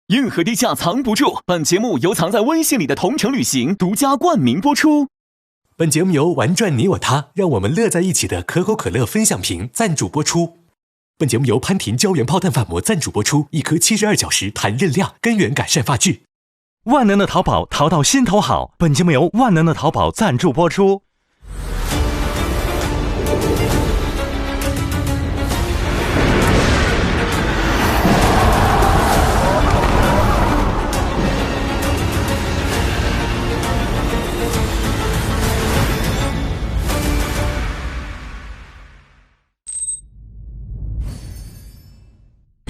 硬核低价藏不住，本节目由藏在微信里的同程旅行独家冠名播出。本节目由玩转你我他，让我们乐在一起的可口可乐分享瓶赞助播出。本节目由潘婷胶原泡蛋发膜赞助播出，一颗72小时弹韧亮，根源改善发质。万能的淘宝，淘到心头好。本节目由万能的淘宝赞助播出。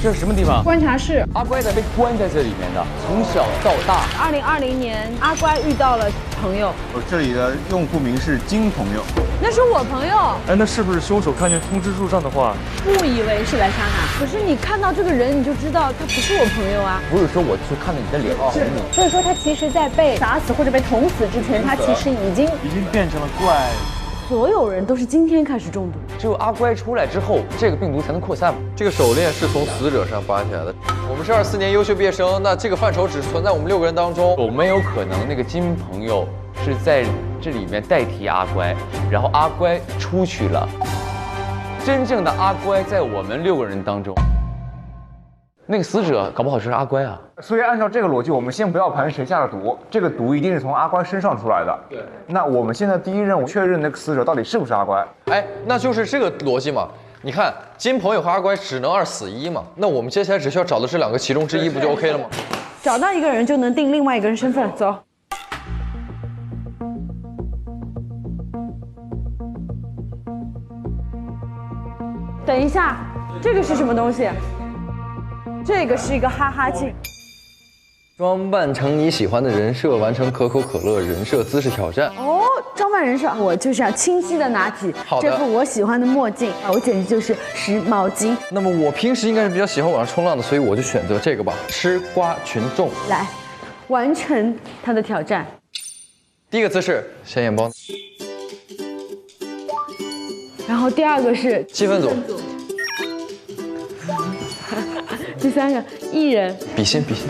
这是什么地方？观察室。阿乖才被关在这里面的，从小到大。2020年，阿乖遇到了朋友。这里的用户名是金朋友。那是我朋友。哎，那是不是凶手看见通知书上的话，误以为是来杀他？可是你看到这个人，你就知道他不是我朋友啊。不是说我去看到你的脸捅你，所以说他其实在被打死或者被捅死之前，他其实已经变成了怪。所有人都是今天开始中毒，只有阿乖出来之后，这个病毒才能扩散嘛。这个手链是从死者上拔起来的。我们是24年优秀毕业生，那这个范畴只存在我们6个人当中。有没有可能那个金朋友是在这里面代替阿乖，然后阿乖出去了，真正的阿乖在我们6个人当中，那个死者搞不好是阿乖啊。所以按照这个逻辑，我们先不要盘谁下的毒，这个毒一定是从阿乖身上出来的。对。那我们现在第一任务确认那个死者到底是不是阿乖。哎，那就是这个逻辑嘛。你看，金朋友和阿乖只能2死1嘛，那我们接下来只需要找的这2个其中之一，不就 OK 了吗？找到一个人就能定另外一个人身份，走。等一下，这个是什么东西？这个是一个哈哈镜。装扮成你喜欢的人设，完成可口可乐人设姿势挑战。哦，装扮人设，我就是要清晰的拿起这副我喜欢的墨镜，我简直就是时髦精。那么我平时应该是比较喜欢晚上冲浪的，所以我就选择这个吧，吃瓜群众。来，完成他的挑战。第一个姿势，显眼包。然后第2个是气氛组。第3个艺人。比心比心。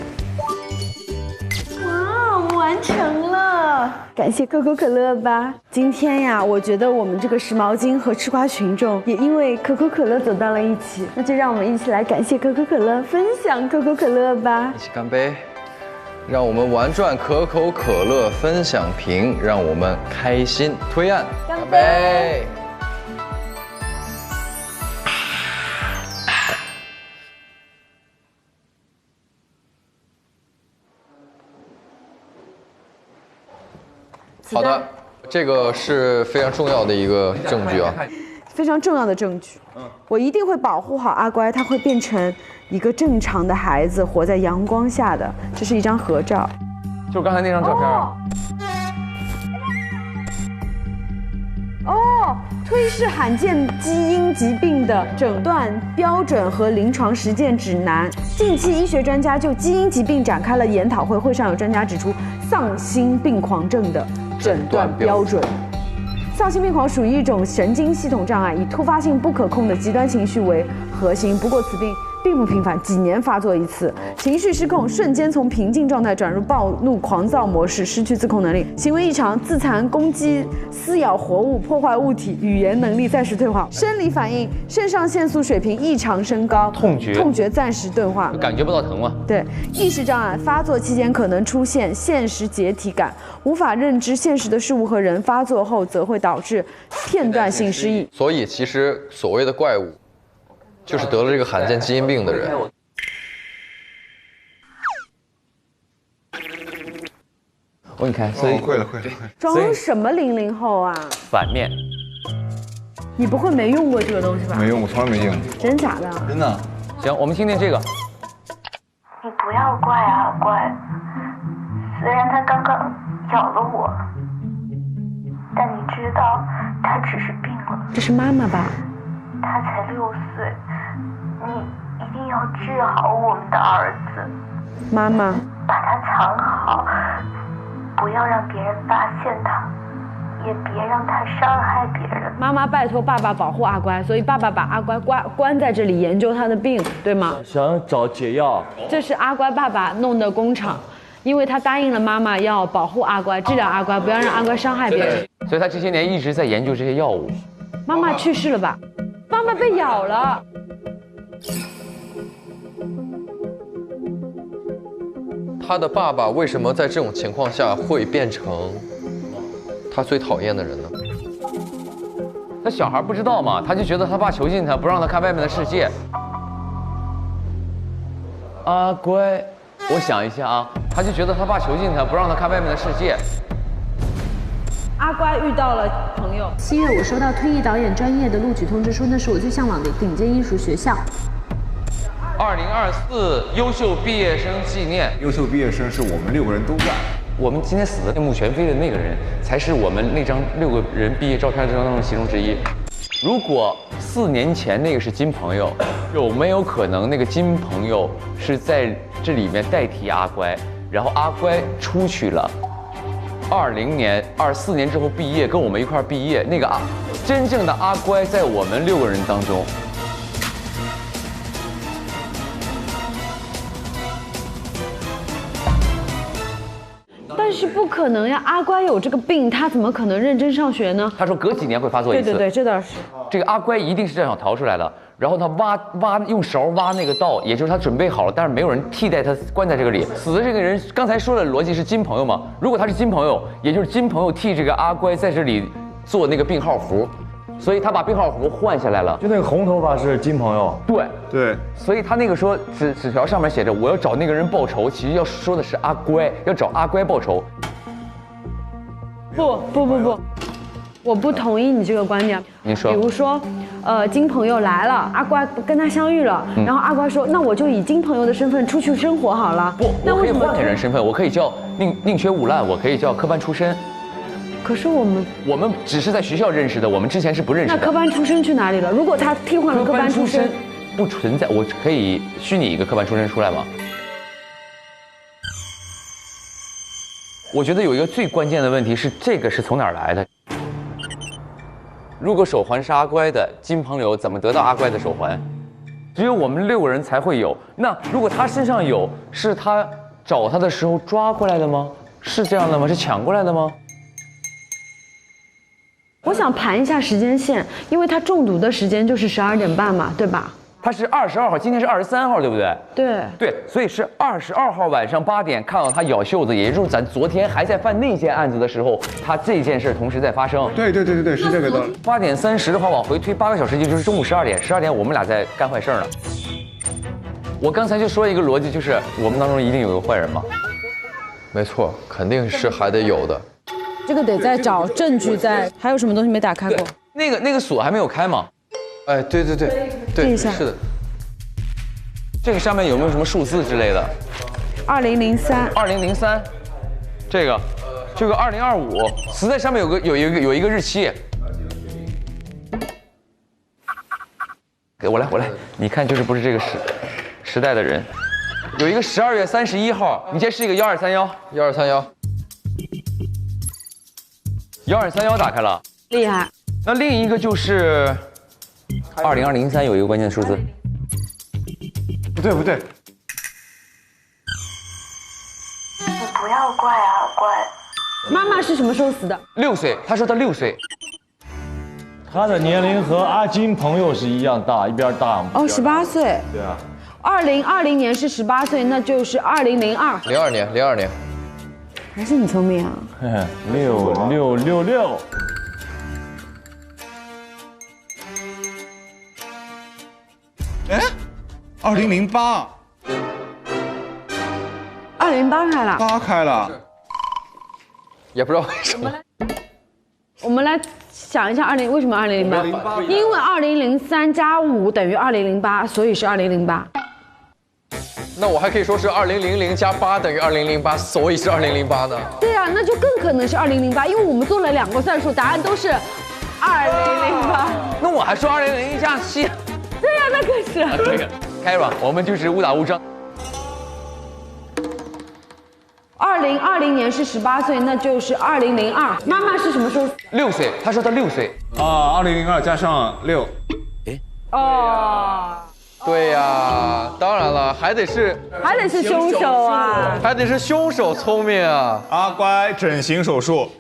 哇，我们完成了！感谢可口可乐吧。今天呀，我觉得我们这个时髦精和吃瓜群众也因为可口可乐走到了一起，那就让我们一起来感谢可口可乐，分享可口可乐吧。一起干杯！让我们玩转可口可乐分享瓶，让我们开心推案，干杯！好的，这个是非常重要的一个证据啊，非常重要的证据。我一定会保护好阿乖，他会变成一个正常的孩子，活在阳光下的。这是一张合照，就是刚才那张照片啊。哦，推示罕见基因疾病的诊断标准和临床实践指南。近期医学专家就基因疾病展开了研讨会，会上有专家指出丧心病狂症的诊断标准。丧心病狂属于一种神经系统障碍，以突发性不可控的极端情绪为核心。不过此病并不频繁，几年发作一次，情绪失控，瞬间从平静状态转入暴怒狂躁模式，失去自控能力，行为异常，自残、攻击、撕咬活物、破坏物体，语言能力暂时退化，生理反应，肾上腺素水平异常升高，痛觉暂时钝化，感觉不到疼吗？对，意识障碍，发作期间可能出现现实解体感，无法认知现实的事物和人，发作后则会导致片段性失忆。所以其实所谓的怪物，就是得了这个罕见基因病的人。我给你看，所以会了。装什么00后啊？反面。你不会没用过这个东西吧？没用，我从来没用。真假的？真的。行，我们听听这个。你不要怪阿乖，虽然他刚刚咬了我，但你知道他只是病了。这是妈妈吧？他才6岁，你一定要治好我们的儿子。妈妈，把他藏好，不要让别人发现他。也别让他伤害别人。妈妈拜托爸爸保护阿乖，所以爸爸把阿乖关在这里研究他的病，对吗？想找解药。这是阿乖爸爸弄的工厂，因为他答应了妈妈要保护阿乖，治疗阿乖，不要让阿乖伤害别人。所以他这些年一直在研究这些药物。妈妈去世了吧？妈妈被咬了。他的爸爸为什么在这种情况下会变成他最讨厌的人呢？那小孩不知道嘛，他就觉得他爸囚禁他，不让他看外面的世界。阿乖，我想一下啊，他就觉得他爸囚禁他，不让他看外面的世界。阿乖遇到了朋友。7月，我收到退役导演专业的录取通知书，那是我最向往的顶尖艺术学校。2024优秀毕业生纪念。优秀毕业生是我们6个人都在。我们今天死的面目全非的那个人，才是我们那张6个人毕业照片当中的其中之一。如果4年前那个是金朋友，有没有可能那个金朋友是在这里面代替阿乖，然后阿乖出去了？20年、24年之后毕业，跟我们一块毕业，那个真正的阿乖在我们6个人当中。但是不可能呀，阿乖有这个病，他怎么可能认真上学呢？他说隔几年会发作一次。对对对，这倒是。这个阿乖一定是这样逃出来的，然后他用勺挖那个道，也就是他准备好了，但是没有人替代他关在这个里。死的这个人刚才说的逻辑是金朋友嘛？如果他是金朋友，也就是金朋友替这个阿乖在这里做那个病号符，所以他把病号符换下来了。就那个红头发是金朋友。对，所以他那个说纸条上面写着我要找那个人报仇，其实要说的是阿乖，要找阿乖报仇。不，我不同意你这个观点。你说，比如说，金朋友来了，阿乖跟他相遇了，然后阿乖说，那我就以金朋友的身份出去生活好了。不，那我可以换个人身份，我可以叫宁缺毋滥，我可以叫科班出身。可是我们只是在学校认识的，我们之前是不认识的。那科班出身去哪里了？如果他替换了科班出身，不存在，我可以虚拟一个科班出身出来吗？我觉得有一个最关键的问题是，这个是从哪儿来的？如果手环是阿乖的，金朋友怎么得到阿乖的手环？只有我们6个人才会有。那如果他身上有，是他找他的时候抓过来的吗？是这样的吗？是抢过来的吗？我想盘一下时间线，因为他中毒的时间就是12点半嘛，对吧？他是22号，今天是23号，对不对？对，所以是22号晚上8点看到他咬袖子，也就是咱昨天还在犯那件案子的时候，他这件事同时在发生。对，是这个道理。8点30的话往回推8个小时，也就是中午12点，12点我们俩在干坏事呢。我刚才就说一个逻辑，就是我们当中一定有个坏人嘛。没错，肯定是还得有的。这个得再找证据，还有什么东西没打开过？那个锁还没有开吗？哎，对，是的。这个上面有没有什么数字之类的？2003，这个2025，实在上面有一个日期。我来，你看就是不是这个时代的人，有一个12月31号，你先试一个1231打开了，厉害。那另一个就是2003有一个关键的数字，不对，你不要怪阿乖。妈妈是什么时候死的？6岁，他说他6岁。他的年龄和阿金朋友是一样大，一边大。哦，18岁。对啊。2020年是18岁，那就是2002。02年。还是你聪明啊。 6666。哎，2008。2008开了。8开了。也不知道为什么。我们来想一下为什么2008？因为2003加5等于2008，所以是2008。那我还可以说是2000加8等于2008，所以是2008呢？对啊，那就更可能是2008，因为我们做了2个算术，答案都是2008。那我还说2001加7。对呀，那可是。可以，开吧，我们就是误打误撞。2020年是18岁，那就是2002。妈妈是什么时候？6岁，他说他6岁。啊，2002加上6。哦，对呀，当然了，还得是凶手啊，还得是凶手聪明啊。阿乖整形手术。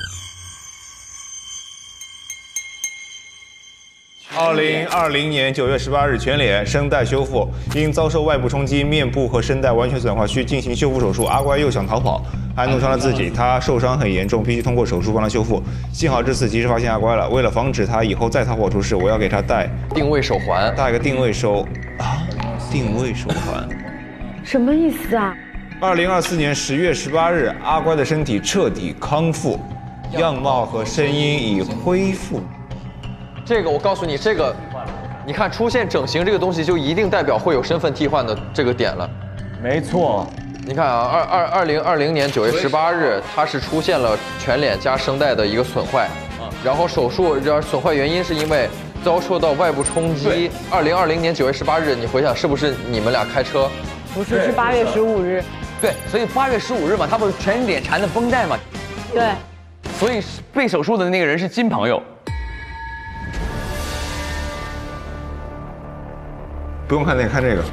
2020年9月18日，全脸声带修复，因遭受外部冲击，面部和声带完全损坏，需进行修复手术。阿乖又想逃跑，还弄伤了自己，他受伤很严重，必须通过手术帮他修复。幸好这次及时发现阿乖了，为了防止他以后再逃跑出事，我要给他戴定位手环，戴个定位手环。什么意思啊？2024年10月18日，阿乖的身体彻底康复，样貌和声音已恢复。这个我告诉你，这个，你看出现整形这个东西，就一定代表会有身份替换的这个点了。没错，你看啊，2020年9月18日，它是出现了全脸加声带的一个损坏，然后手术损坏原因是因为遭受到外部冲击。2020年9月18日，你回想是不是你们俩开车？不是，是8月15日。对，所以8月15日嘛，他不是全脸缠的绷带嘛？对。所以被手术的那个人是金朋友。不用看那个，看这个。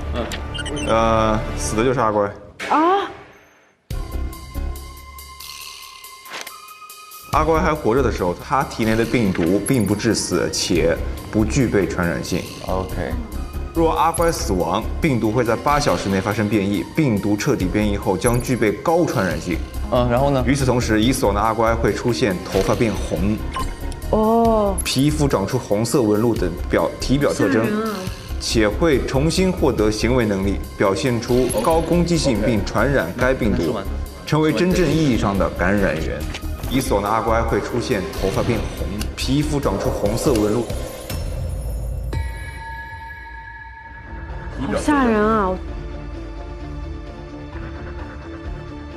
死的就是阿乖。啊！阿乖还活着的时候，他体内的病毒并不致死，且不具备传染性。OK。若阿乖死亡，病毒会在8小时内发生变异，病毒彻底变异后将具备高传染性。然后呢？与此同时，已死亡的阿乖会出现头发变红，皮肤长出红色纹路等体表特征。且会重新获得行为能力，表现出高攻击性并传染该病毒，成为真正意义上的感染源。已死亡的阿乖会出现头发变红，皮肤长出红色纹路。好吓人啊！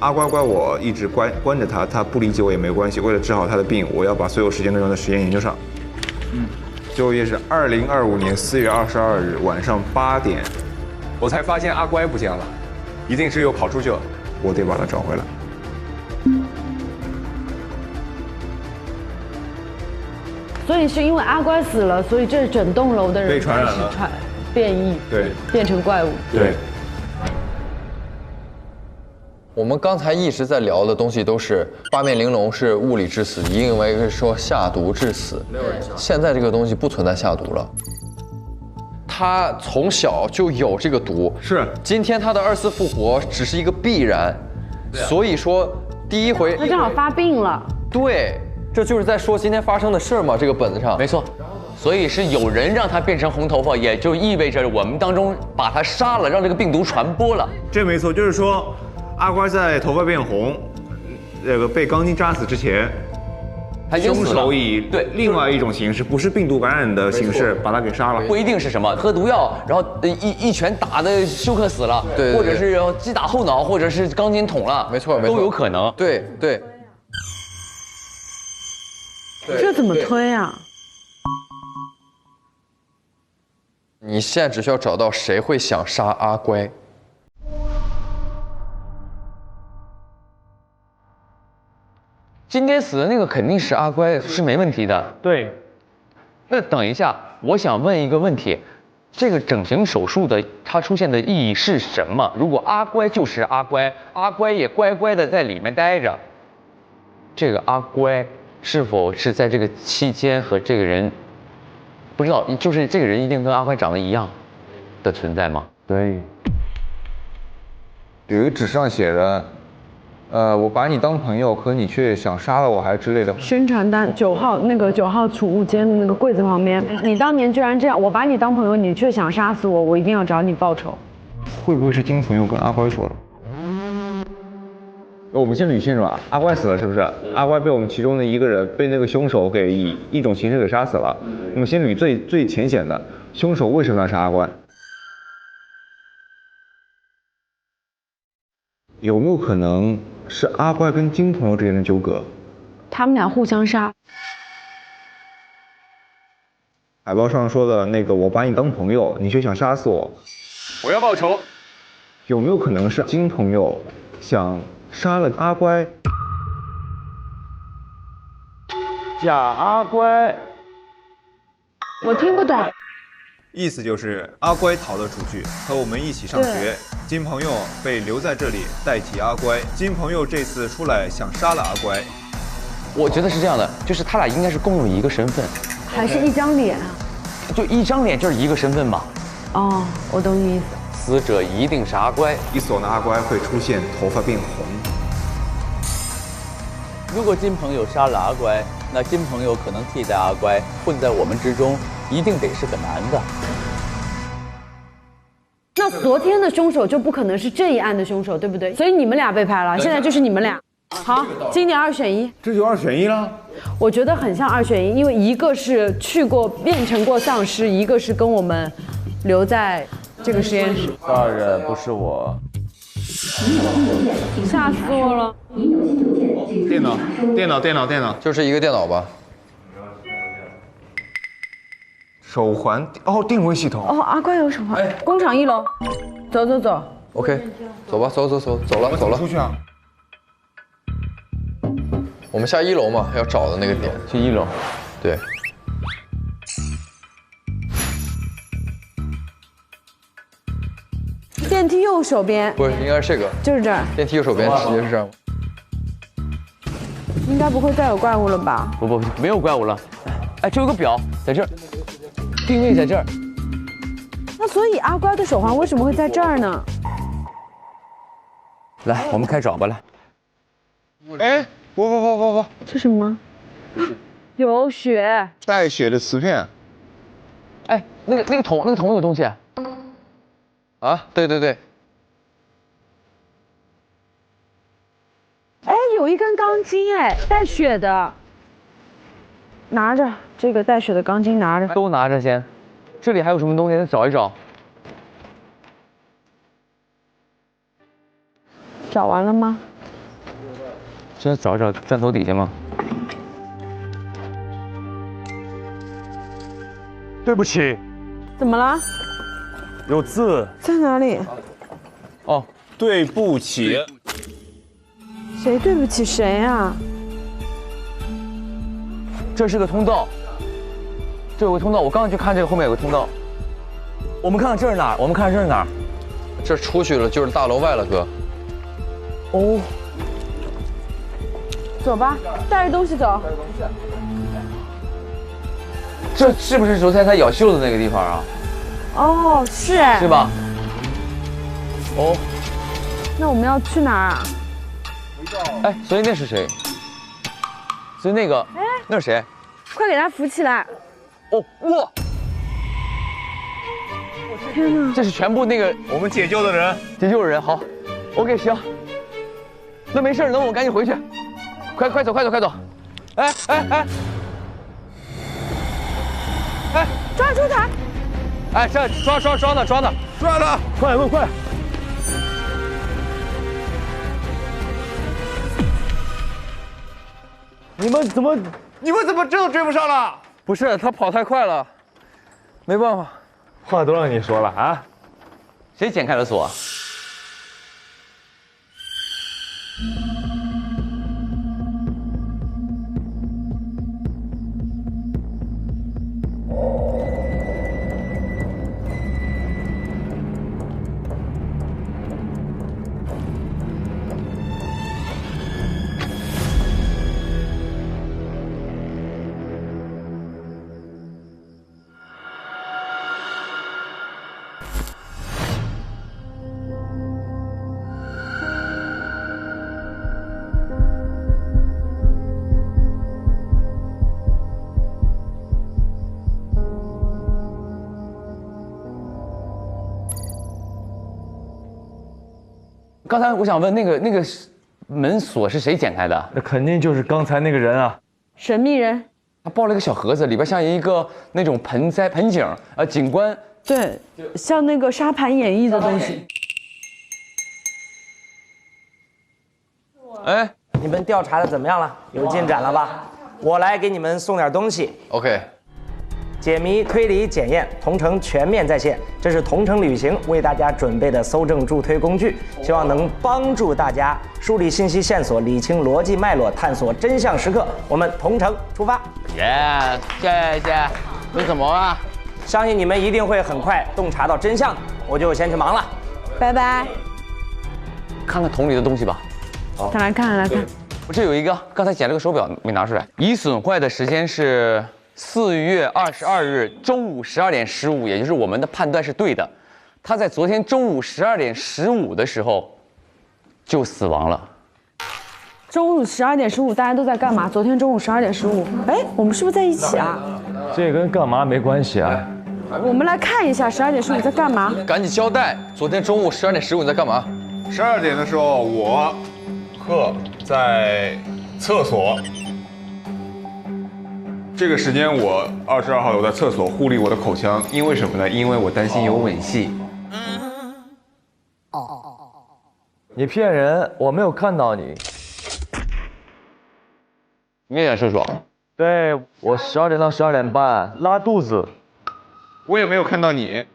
阿乖乖，我一直关着他，他不理解我也没关系。为了治好他的病，我要把所有时间都用在实验研究上。就业是2025年4月22日晚上8点，我才发现阿乖不见了，一定是又跑出去了，我得把他找回来。所以是因为阿乖死了，所以这整栋楼的人被传染了，变异，对，变成怪物，对。我们刚才一直在聊的东西都是八面玲珑是物理致死，因为是说下毒致死。现在这个东西不存在下毒了，他从小就有这个毒，是今天他的2次复活只是一个必然，所以说第一回他正好发病了，对，这就是在说今天发生的事嘛，这个本子上没错。所以是有人让他变成红头发，也就意味着我们当中把他杀了，让这个病毒传播了。这没错，就是说。阿乖在头发变红，被钢筋扎死之前，凶手以另外一种形式，不是病毒感染的形式把他给杀了。不一定是什么喝毒药，然后一拳打的休克死了，对，或者是击打后脑，或者是钢筋捅了，没错，都有可能。对。这怎么推啊？你现在只需要找到谁会想杀阿乖。今天死的那个肯定是阿乖，是没问题的。对。那等一下，我想问一个问题，这个整形手术的它出现的意义是什么？如果阿乖就是阿乖，阿乖也乖乖的在里面待着，这个阿乖是否是在这个期间和这个人不知道，就是这个人一定跟阿乖长得一样的存在吗？对。有一个纸上写的。我把你当朋友，可你却想杀了我，还之类的。宣传单9号那个9号储物间的那个柜子旁边，你当年居然这样，我把你当朋友，你却想杀死我，我一定要找你报仇。会不会是金朋友跟阿乖说的？我们先捋清楚啊，阿乖死了是不是？阿乖被我们其中的一个人被那个凶手给以一种形式给杀死了。我们先捋最浅显的，凶手为什么要杀阿乖？有没有可能？是阿乖跟金朋友之间的纠葛，他们俩互相杀。海报上说的那个，我把你当朋友，你却想杀死我，我要报仇。有没有可能是金朋友想杀了阿乖。假阿乖，我听不懂。意思就是阿乖逃了出去，和我们一起上学。金朋友被留在这里代替阿乖。金朋友这次出来想杀了阿乖。我觉得是这样的，就是他俩应该是共用一个身份，还是一张脸啊？就一张脸就是一个身份嘛。哦，我懂你意思。死者一定是阿乖。一锁呢，阿乖会出现头发变红。如果金朋友杀了阿乖，那金朋友可能替代阿乖混在我们之中，一定得是个男的。那昨天的凶手就不可能是这一案的凶手，对不对？所以你们俩被拍了，现在就是你们俩。好，今年2选1，这就2选1了。我觉得很像2选1，因为一个是变成过丧尸，一个是跟我们留在这个实验室。大人不是我。吓死我了！电脑，就是一个电脑吧。手环哦，定位系统哦，阿乖有手环。工厂1楼，走。OK， 走吧，走了。出去啊！我们下1楼嘛，要找的那个点。去1楼。对。电梯右手边。不是，应该是这个。就是这儿。电梯右手边直接是这样。应该不会再有怪物了吧？不，没有怪物了。哎，这有个表在这儿，定位在这儿。那所以阿乖的手环为什么会在这儿呢？来，我们开始找吧，来。哎，不，这什么？有血，带血的瓷片。哎，那个桶有东西。啊，对。哎，有一根钢筋，哎，带血的。拿着这个带血的钢筋，拿着。都拿着先。这里还有什么东西？再找一找。找完了吗？先找一找砖头底下吗？对不起，怎么了？有字在哪里？哦，对不起。谁对不起谁啊？这是个通道，这有个通道，我刚刚去看这个后面有个通道。我们看看这是哪儿？我们看看这是哪儿？这出去了就是大楼外了，哥。哦，走吧，带着东西走。这是不是昨天他咬袖子那个地方啊？哦，是哎。是吧？哦，那我们要去哪儿啊？哎，所以那是谁？所以那个，哎，那是谁？快给他扶起来！哦，哇！天哪！这是全部那个我们解救的人。好 ，OK， 行。那没事，那我们赶紧回去。快走！哎！抓住他！哎，这抓他！快！你们怎么这都追不上了？不是，他跑太快了，没办法。话都让你说了啊！谁剪开了锁？刚才我想问那个门锁是谁剪开的？那肯定就是刚才那个人啊！神秘人，他抱了一个小盒子，里边像一个那种盆景，景观。对，像那个沙盘演绎的东西。哎，你们调查的怎么样了？有进展了吧？我来给你们送点东西。 OK。解谜、推理、检验，同城全面在线。这是同城旅行为大家准备的搜证助推工具，希望能帮助大家梳理信息线索，理清逻辑脉络，探索真相时刻。我们同城出发！耶，谢谢。这是什么啊？相信你们一定会很快洞察到真相的。我就先去忙了，拜拜。看看桶里的东西吧。好，来看，来看。我这有一个，刚才捡了个手表没拿出来。已损坏的时间是4月22日中午12点15，也就是我们的判断是对的。他在昨天中午12点15的时候就死亡了。中午12点15，大家都在干嘛？昨天中午12点15，哎，我们是不是在一起啊？这跟干嘛没关系啊。我们来看一下12点15你在干嘛？赶紧交代，昨天中午12点15你在干嘛？12点的时候，我在厕所。这个时间我22号我在厕所护理我的口腔，因为什么呢？因为我担心有吻戏。你骗人，我没有看到你。你也想厕所？对，我12点到12点半拉肚子。我也没有看到你。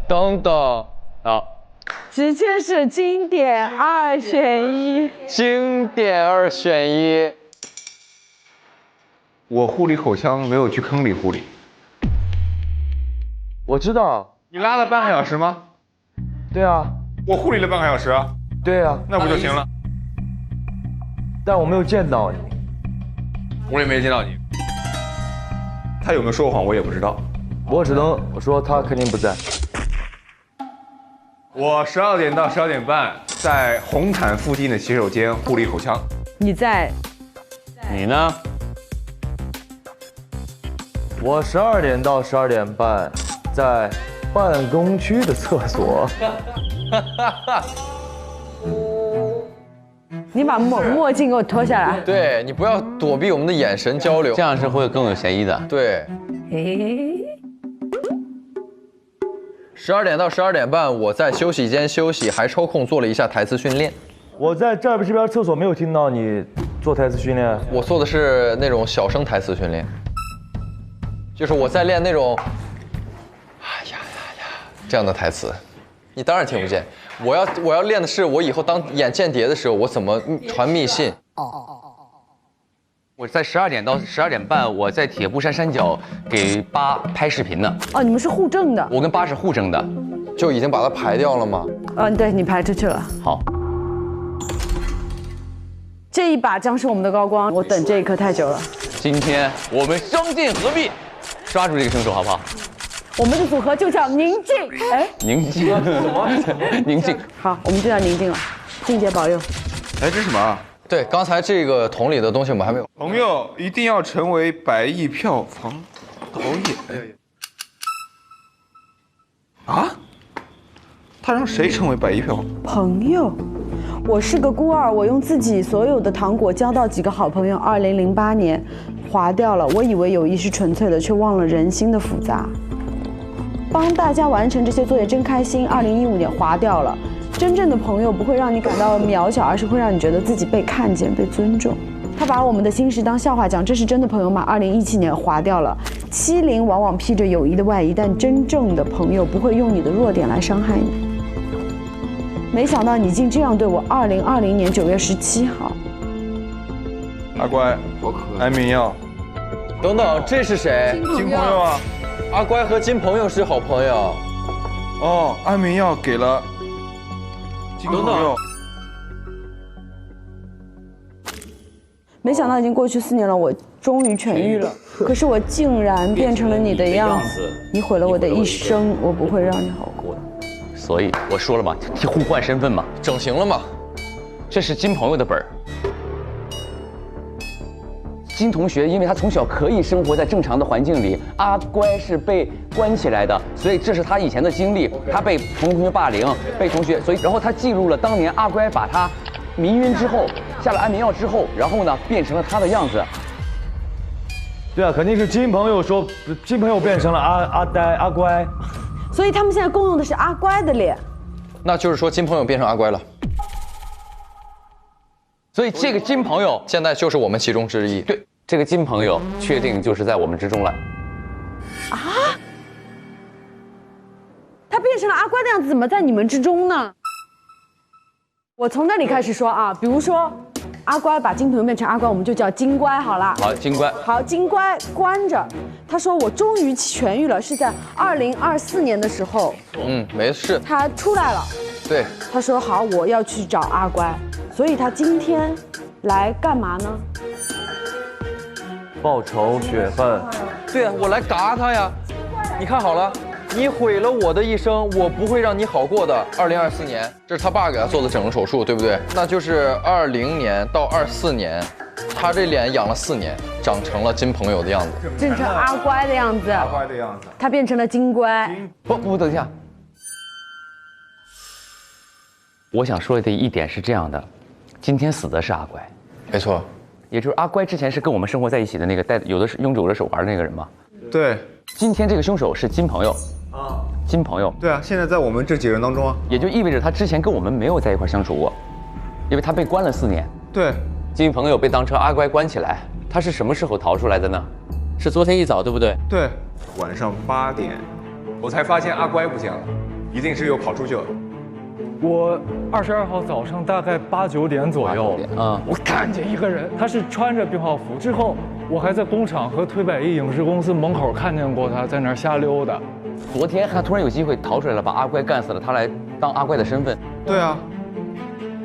等等啊！直接是经典2选1。经典2选1。我护理口腔没有去坑里护理。我知道。你拉了半个小时吗？对啊。我护理了半个小时啊。对啊。那不就行了？但我没有见到你。我也没见到你。他有没有说谎我也不知道。我只能说他肯定不在。我12点到12点半在红毯附近的洗手间护理口腔。你在？你呢？我12点到12点半在办公区的厕所。你把墨镜给我脱下来。对，你不要躲避我们的眼神交流，这样是会更有嫌疑的。对。12点到12点半，我在休息间休息，还抽空做了一下台词训练。我在这边厕所没有听到你做台词训练。我做的是那种小声台词训练，就是我在练那种这样的台词，你当然听不见。我要练的是我以后当演间谍的时候，我怎么传密信。我在12点到12点半，我在铁布衫山脚给8拍视频呢。哦，你们是互证的。我跟8是互证的，就已经把它排掉了吗？对，你排出去了。好。这一把将是我们的高光，我等这一刻太久了。今天我们双剑合璧，抓住这个凶手好不好？我们的组合就叫宁静。哎，宁静什么？宁静。好，我们就叫宁静了。静姐保佑。哎，这是什么啊？对，刚才这个桶里的东西我们还没有。朋友一定要成为100亿票房导演。啊？他让谁成为100亿票房？朋友，我是个孤儿，我用自己所有的糖果交到几个好朋友。2008年划掉了，我以为友谊是纯粹的，却忘了人心的复杂。帮大家完成这些作业真开心。2015年划掉了。真正的朋友不会让你感到渺小，而是会让你觉得自己被看见、被尊重。他把我们的心事当笑话讲，这是真的朋友吗？2017年划掉了。欺凌往往披着友谊的外衣，但真正的朋友不会用你的弱点来伤害你。没想到你竟这样对我。2020年9月17号。阿乖，安眠药。等等，这是谁？金朋友啊。阿乖和金朋友是好朋友。哦，安眠药给了。等等，没想到已经过去4年了，我终于痊愈了。可是我竟然变成了你的样子，你毁了我的一生，我不会让你好过。所以我说了嘛，互换身份嘛，整形了嘛。这是金朋友的本儿。金同学，因为他从小可以生活在正常的环境里，阿乖是被关起来的，所以这是他以前的经历。他被同学霸凌，被同学，所以然后他记录了当年阿乖把他迷晕之后，下了安眠药之后，然后呢变成了他的样子。对啊，肯定是金朋友说，金朋友变成了阿呆、阿乖，所以他们现在共用的是阿乖的脸。那就是说金朋友变成阿乖了。所以这个金朋友现在就是我们其中之一。对，这个金朋友确定就是在我们之中了。啊？他变成了阿乖的样子，怎么在你们之中呢？我从那里开始说啊，比如说阿乖把金朋友变成阿乖，我们就叫金乖好了。好，金乖。好，金乖关着。他说我终于痊愈了，是在2024年的时候。没事。他出来了。对。他说好，我要去找阿乖，所以他今天来干嘛呢？报仇雪恨。对啊，我来嘎他呀！你看好了，你毁了我的一生，我不会让你好过的。2024年，这是他爸给他做的整容手术，对不对？那就是20年到24年，他这脸养了4年，长成了金朋友的样子，变成阿乖的样子。阿乖的样子，他变成了金乖。不，等一下。我想说的一点是这样的，今天死的是阿乖，没错。也就是阿乖之前是跟我们生活在一起的那个拥有的手环的那个人吗？对。今天这个凶手是金朋友啊，金朋友。对啊，现在在我们这几人当中啊，也就意味着他之前跟我们没有在一块相处过，因为他被关了4年。对。金朋友被当成阿乖关起来，他是什么时候逃出来的呢？是昨天一早，对不对？对，晚上8点，我才发现阿乖不见了，一定是又跑出去了。我22号早上大概8、9点左右，我看见一个人，他是穿着病号服。之后我还在工厂和推百亿影视公司门口看见过他在那儿瞎溜达。昨天他突然有机会逃出来了，把阿乖干死了，他来当阿乖的身份。对啊，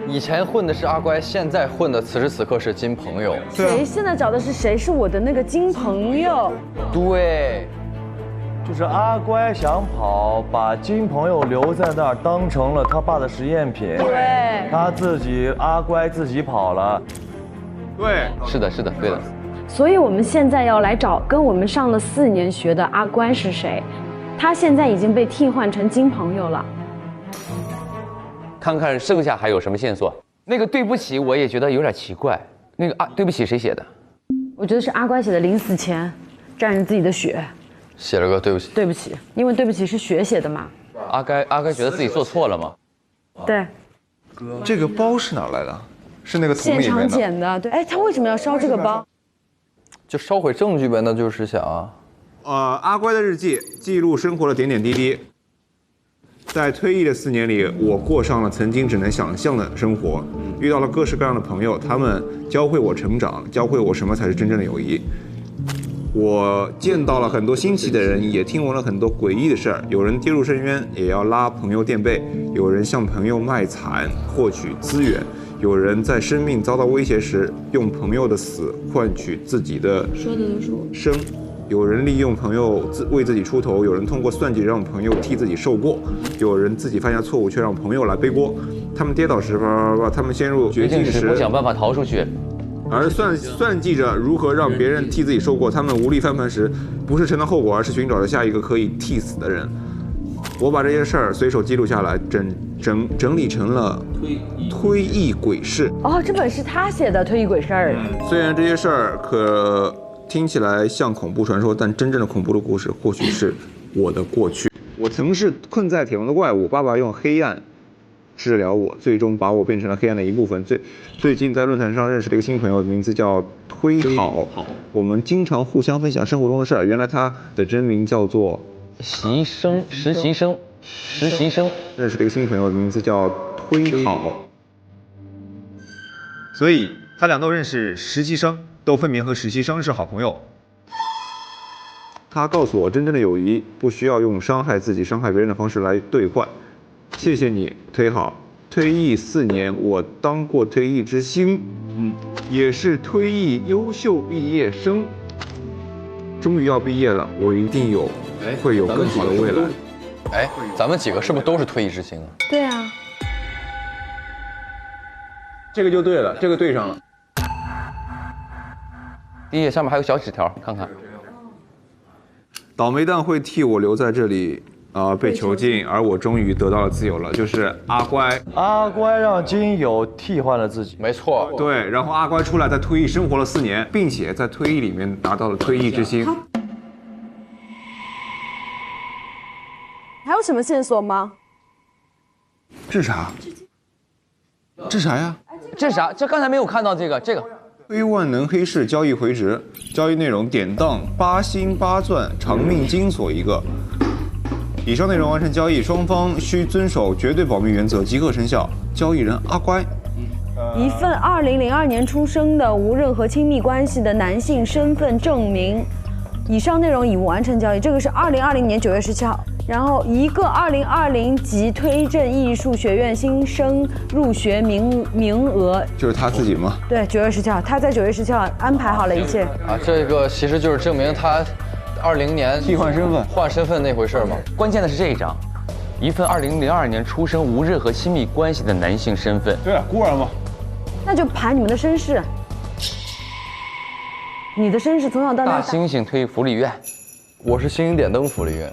以前混的是阿乖，现在混的此时此刻是金朋友。谁现在找的是谁？是我的那个金朋友。对。就是阿乖想跑，把金朋友留在那儿，当成了他爸的实验品。对，他自己阿乖自己跑了。对，是的，对的。所以我们现在要来找跟我们上了4年学的阿乖是谁？他现在已经被替换成金朋友了。看看剩下还有什么线索。那个对不起，我也觉得有点奇怪。那个对不起谁写的？我觉得是阿乖写的，临死前沾着自己的血。写了个对不起，对不起，因为对不起是血写的嘛。阿乖觉得自己做错了吗？对。这个包是哪来的？是那个桶里面的。现场捡的，对。哎，他为什么要烧这个包？就烧毁证据呗，那就是想啊。阿乖的日记记录生活的点点滴滴。在退役的4年里，我过上了曾经只能想象的生活，遇到了各式各样的朋友，他们教会我成长，教会我什么才是真正的友谊。我见到了很多新奇的人，也听闻了很多诡异的事儿。有人跌入深渊，也要拉朋友垫背；有人向朋友卖惨获取资源；有人在生命遭到威胁时，用朋友的死换取自己的生；有人利用朋友为自己出头；有人通过算计让朋友替自己受过；有人自己犯下错误却让朋友来背锅。他们跌倒时，他们陷入绝境时，我想办法逃出去。而算计着如何让别人替自己受过，他们无力翻盘时，不是承担后果，而是寻找着下一个可以替死的人。我把这些事儿随手记录下来，整理成了推忆鬼事。哦，这本是他写的推忆鬼事儿。虽然这些事儿可听起来像恐怖传说，但真正的恐怖的故事，或许是我的过去。我曾是困在铁笼的怪物，爸爸用黑暗治疗我，最终把我变成了黑暗的一部分。最近在论坛上认识了一个新朋友，名字叫推好，我们经常互相分享生活中的事儿。原来他的真名叫做实习生。认识了一个新朋友，名字叫推好，所以他俩都认识实习生，都分明和实习生是好朋友。他告诉我，真正的友谊不需要用伤害自己、伤害别人的方式来兑换。谢谢你，推好。退役4年，我当过退役之星，也是退役优秀毕业生。终于要毕业了，我一定会有更好的未来。哎，咱们几个是不是都是退役之星啊？对啊。这个就对了，这个对上了。第一页上面还有小纸条，看看。倒霉蛋会替我留在这里。被囚禁，而我终于得到了自由了，就是阿乖。阿乖让金友替换了自己，没错。对，然后阿乖出来在退役生活了4年，并且在退役里面拿到了退役之星。还有什么线索吗？这啥？这啥呀？这啥？这刚才没有看到这个。黑万能黑市交易回执，交易内容典当8星8钻长命金锁1个。以上内容完成交易，双方需遵守绝对保密原则，即刻生效。交易人阿乖。一份2002年出生的无任何亲密关系的男性身份证明。以上内容已完成交易，这个是2020年9月17号。然后一个2020级推正艺术学院新生入学名额，就是他自己吗？对，9月17号，他在9月17号安排好了一切。啊，这个其实就是证明他20年替换身份，换身份那回事嘛。关键的是这一张，一份2002年出生无任何亲密关系的男性身份。对啊，孤儿嘛。那就盘你们的身世。你的身世从小到大。大猩猩推福利院，我是星星点灯福利院。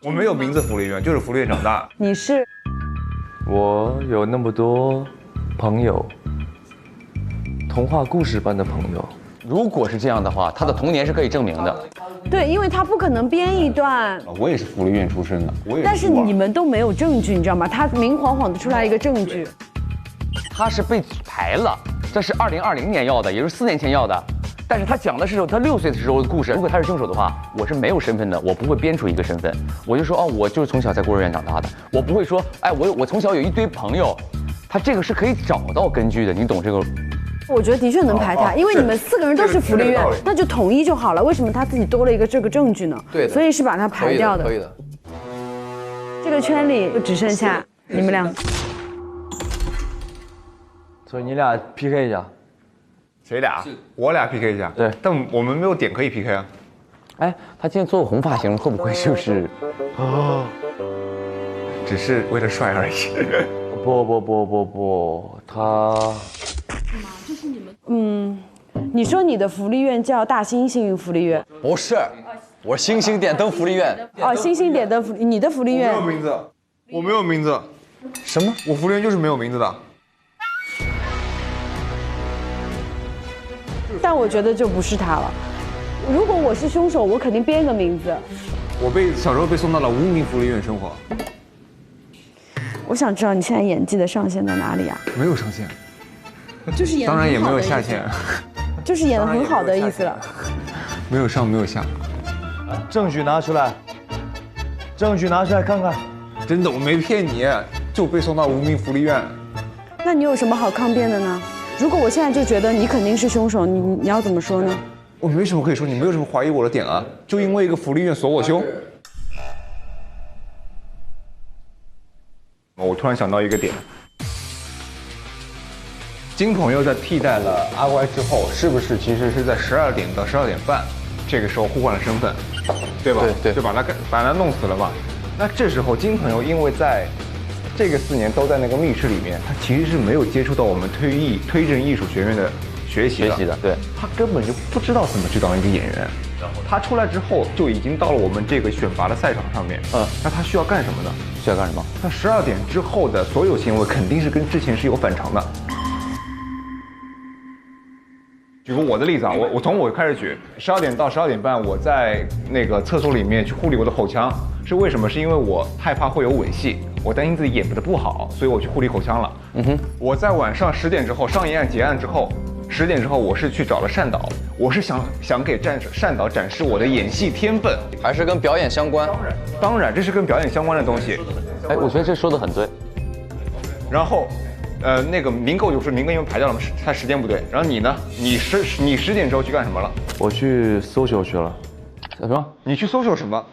我没有名字福利院，就是福利院长大。你是？我有那么多朋友，童话故事般的朋友。如果是这样的话，他的童年是可以证明的。对，因为他不可能编一段。我也是福利院出身的，我也是。但是你们都没有证据，你知道吗？他明晃晃的出来一个证据。他是被排了，这是2020年要的，也就是4年前要的。但是他讲的是他6岁的时候的故事。如果他是凶手的话，我是没有身份的，我不会编出一个身份。我就说哦，我就是从小在孤儿院长大的。我不会说，哎，我从小有一堆朋友，他这个是可以找到根据的，你懂这个？我觉得的确能排他，因为你们4个人都是福利院，那就统一就好了。为什么他自己多了一个这个证据呢？对的，所以是把他排掉的。可以的。这个圈里就只剩下你们俩。所以你俩 PK 一下。谁俩？我俩 PK 一下。对，但我们没有点可以 PK 啊。哎，他今天做个红发型，会不会就是？哦，只是为了帅而已。不，他。就是你们。你说你的福利院叫大猩猩福利院？不是，我星星点灯福利院。哦，星星点灯你的福利院。我没有名字，我没有名字。什么？我福利院就是没有名字的。但我觉得就不是他了。如果我是凶手，我肯定编个名字。我小时候被送到了无名福利院生活。我想知道你现在演技的上限在哪里啊？没有上限，就是演。当然也没有下限，就是演得很好的意思了。没有上，没有下。证据拿出来，证据拿出来看看。真的，我没骗你，就被送到无名福利院。那你有什么好抗辩的呢？如果我现在就觉得你肯定是凶手，你要怎么说呢？我没什么可以说，你没有什么怀疑我的点啊，就因为一个福利院锁我凶。我突然想到一个点，金朋友在替代了阿乖之后，是不是其实是在12点到12点半这个时候互换了身份，对吧？对，就把他弄死了嘛。那这时候金朋友因为在这个4年都在那个密室里面，他其实是没有接触到我们推正艺术学院的学习的，对，他根本就不知道怎么去当一个演员。他出来之后就已经到了我们这个选拔的赛场上面，那他需要干什么呢？需要干什么？他12点之后的所有行为肯定是跟之前是有反常的。举个我的例子啊，我从我开始举，12点到12点半，我在那个厕所里面去护理我的口腔，是为什么？是因为我害怕会有吻戏，我担心自己演的不好，所以我去护理口腔了。我在晚上10点之后上一案结案之后，10点之后我是去找了单导，我是想给单导展示我的演戏天分，还是跟表演相关？当然，这是跟表演相关的东西。哎，我觉得这说得很对。然后。那个明购就是明哥因为排掉了嘛，他时间不对。然后你呢？你10点之后去干什么了？我去social去了。什么？你去social什么？